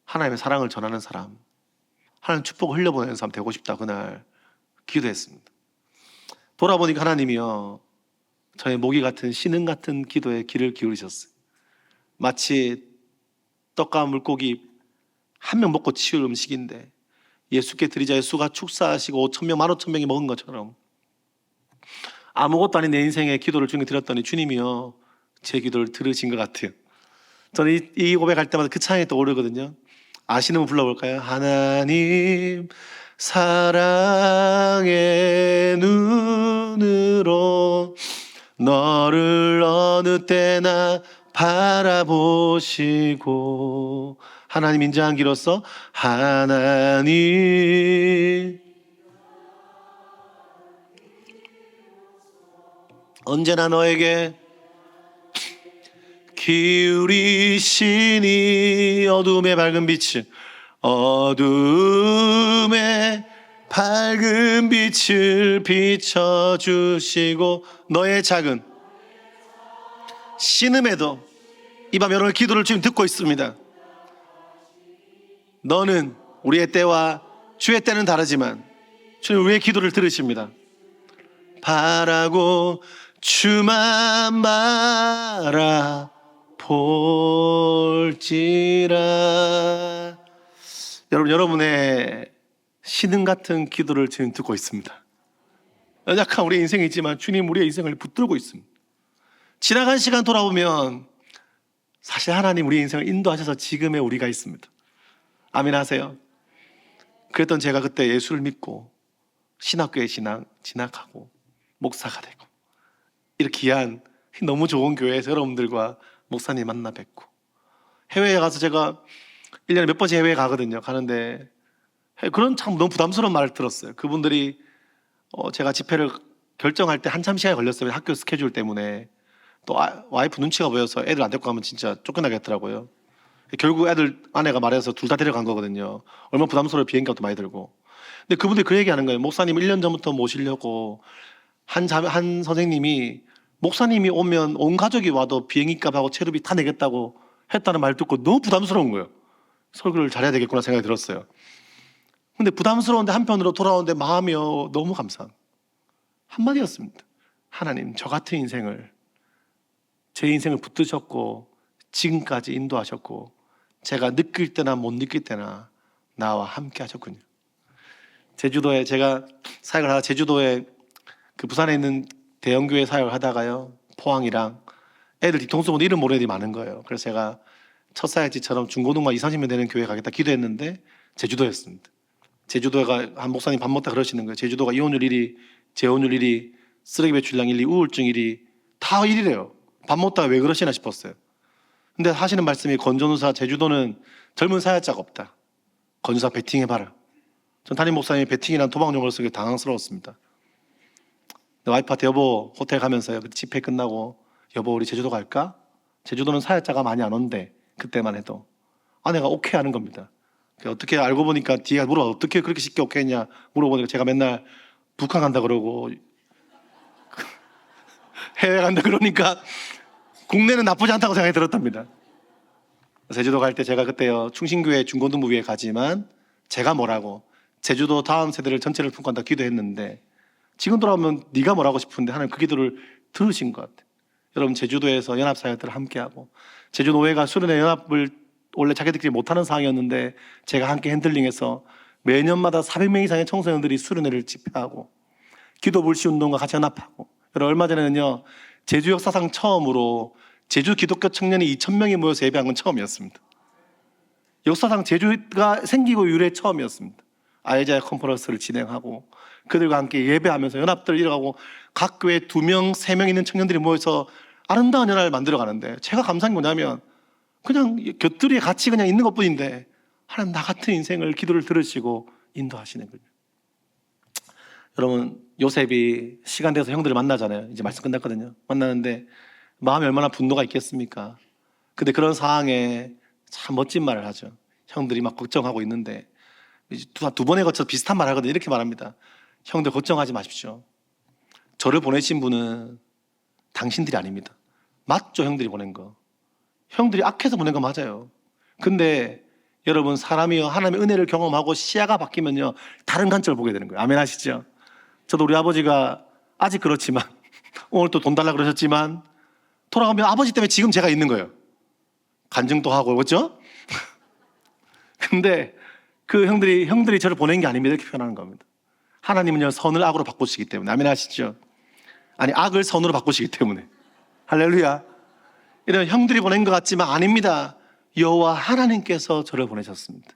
하나님의 사랑을 전하는 사람, 하나님 축복을 흘려보내는 사람 되고 싶다, 그날 기도했습니다. 돌아보니까 하나님이요 저의 모기 같은 신흥 같은 기도에 귀를 기울이셨어요. 마치 떡과 물고기 한 명 먹고 치울 음식인데 예수께 드리자 예수가 축사하시고 5,000명 15,000명이 먹은 것처럼, 아무것도 아닌 내 인생의 기도를 주님께 드렸더니 주님이요 제 기도를 들으신 것 같아요. 저는 이 고백할 때마다 그 찬양이 떠오르거든요. 아시는 분 불러볼까요? 하나님 사랑의 눈으로 너를 어느 때나 바라보시고, 하나님 인자한 기로서 하나님 언제나 너에게 기울이시니 어둠의 밝은 빛을, 어둠의 밝은 빛을 비춰주시고, 너의 작은 신음에도 이 밤 여러분의 기도를 지금 듣고 있습니다. 너는 우리의 때와 주의 때는 다르지만 주님 우리의 기도를 들으십니다. 바라고 주만 바라볼지라. 여러분, 여러분의 신음 같은 기도를 지금 듣고 있습니다. 연약한 우리의 인생이 있지만 주님 우리의 인생을 붙들고 있습니다. 지나간 시간 돌아보면 사실 하나님 우리 인생을 인도하셔서 지금의 우리가 있습니다. 아멘 하세요. 그랬던 제가 그때 예수를 믿고 신학교에 진학하고 목사가 되고 이렇게 귀한 너무 좋은 교회에서 여러분들과 목사님 만나 뵙고 해외에 가서 제가 1년에 몇 번씩 해외에 가거든요. 가는데 그런 참 너무 부담스러운 말을 들었어요. 그분들이 제가 집회를 결정할 때 한참 시간이 걸렸어요. 학교 스케줄 때문에. 또 와이프 눈치가 보여서 애들 안 데리고 가면 진짜 쫓겨나겠더라고요. 결국 애들 아내가 말해서 둘 다 데려간 거거든요. 얼마나 부담스러워. 비행값도 많이 들고. 근데 그분들이 그 얘기하는 거예요. 목사님 1년 전부터 모시려고 한 선생님이 목사님이 오면 온 가족이 와도 비행기값하고 체류비 다 내겠다고 했다는 말 듣고 너무 부담스러운 거예요. 설교를 잘해야 되겠구나 생각이 들었어요. 근데 부담스러운데 한편으로 돌아오는데 마음이 너무 감사한 한마디였습니다. 하나님, 저 같은 인생을, 제 인생을 붙드셨고 지금까지 인도하셨고 제가 느낄 때나 못 느낄 때나 나와 함께 하셨군요. 제주도에 제가 사역을 하다 제주도에 그 부산에 있는 대형교회 사역을 하다가요, 포항이랑 애들 뒤통수 보는 이름 모르는 애들이 많은 거예요. 그래서 제가 첫 사역지처럼 중고등만 20-30명 되는 교회 가겠다 기도했는데 제주도였습니다. 제주도가 한 목사님 밥 먹다 그러시는 거예요. 제주도가 이혼율 1위, 재혼율 1위, 쓰레기 배출량 1위, 우울증 1위 다 1위래요. 밥 먹다가 왜 그러시나 싶었어요. 근데 하시는 말씀이 건전우사 제주도는 젊은 사역자가 없다. 건전우사 베팅해봐라. 전 담임 목사님이 베팅이란 도박 용어를 쓰기 당황스러웠습니다. 와이프한테 여보 호텔 가면서요. 집회 끝나고 여보 우리 제주도 갈까? 제주도는 사역자가 많이 안 온대. 그때만 해도. 아내가 오케이 하는 겁니다. 어떻게 알고 보니까 뒤에 물어 어떻게 그렇게 쉽게 오케이 했냐 물어보니까 제가 맨날 북한 간다 그러고 해외 간다 그러니까 국내는 나쁘지 않다고 생각이 들었답니다. 제주도 갈 때 제가 그때요 충신교회 중고등부위에 가지만 제가 뭐라고 제주도 다음 세대를 전체를 품고 간다 기도했는데 지금 돌아오면 네가 뭐라고 싶은데 하나님 그 기도를 들으신 것 같아요. 여러분 제주도에서 연합사역들을 함께하고 제주노회가 수련회 연합을 원래 자기들끼리 못하는 상황이었는데 제가 함께 핸들링해서 매년마다 400명 이상의 청소년들이 수련회를 집회하고 기도 불시 운동과 같이 연합하고 여러분 얼마 전에는요 제주 역사상 처음으로 제주 기독교 청년이 2,000명이 모여서 예배한 건 처음이었습니다. 역사상 제주가 생기고 유래 처음이었습니다. 아이자야 컨퍼런스를 진행하고 그들과 함께 예배하면서 연합들을 이뤄가고 각 교회에 2명, 3명 있는 청년들이 모여서 아름다운 연합을 만들어가는데 제가 감사한 게 뭐냐면 그냥 곁들이에 같이 그냥 있는 것뿐인데 하나님 나 같은 인생을 기도를 들으시고 인도하시는 거예요. 여러분 요셉이 시간 돼서 형들을 만나잖아요. 이제 말씀 끝났거든요. 만나는데 마음에 얼마나 분노가 있겠습니까? 근데 그런 상황에 참 멋진 말을 하죠. 형들이 막 걱정하고 있는데 두 번에 거쳐서 비슷한 말을 하거든요. 이렇게 말합니다. 형들 걱정하지 마십시오. 저를 보내신 분은 당신들이 아닙니다. 맞죠? 형들이 보낸 거. 형들이 악해서 보낸 거 맞아요. 근데 여러분 사람이요 하나님의 은혜를 경험하고 시야가 바뀌면요 다른 관점을 보게 되는 거예요. 아멘 하시죠? 저도 우리 아버지가 아직 그렇지만 오늘 또 돈 달라 그러셨지만 돌아가면 아버지 때문에 지금 제가 있는 거예요. 간증도 하고 그렇죠? 근데 그 형들이 저를 보낸 게 아닙니다. 이렇게 표현하는 겁니다. 하나님은요 선을 악으로 바꾸시기 때문에 아멘 하시죠? 아니 악을 선으로 바꾸시기 때문에 할렐루야. 이런 형들이 보낸 것 같지만 아닙니다. 여호와 하나님께서 저를 보내셨습니다.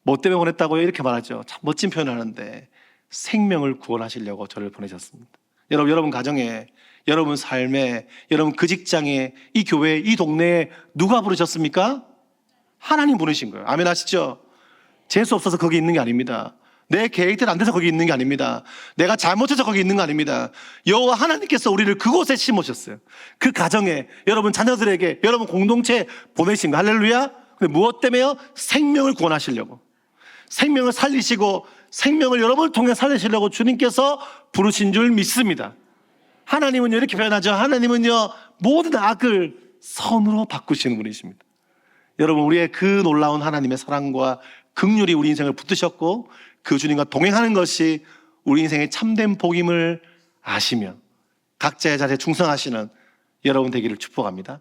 뭐 때문에 보냈다고요? 이렇게 말하죠. 참 멋진 표현을 하는데 생명을 구원하시려고 저를 보내셨습니다. 여러분 가정에, 여러분 삶에, 여러분 그 직장에, 이 교회에, 이 동네에 누가 부르셨습니까? 하나님 보내신 거예요. 아멘 하시죠? 재수 없어서 거기 있는 게 아닙니다. 내 계획대로 안 돼서 거기 있는 게 아닙니다. 내가 잘못해서 거기 있는 거 아닙니다. 여호와 하나님께서 우리를 그곳에 심으셨어요. 그 가정에, 여러분 자녀들에게, 여러분 공동체에 보내신 거. 할렐루야. 근데 무엇 때문에요? 생명을 구원하시려고. 생명을 살리시고 생명을 여러분을 통해 살리시려고 주님께서 부르신 줄 믿습니다. 하나님은요 이렇게 표현하죠. 하나님은요 모든 악을 선으로 바꾸시는 분이십니다. 여러분 우리의 그 놀라운 하나님의 사랑과 긍휼이 우리 인생을 붙드셨고 그 주님과 동행하는 것이 우리 인생의 참된 복임을 아시며 각자의 자리에 충성하시는 여러분 되기를 축복합니다.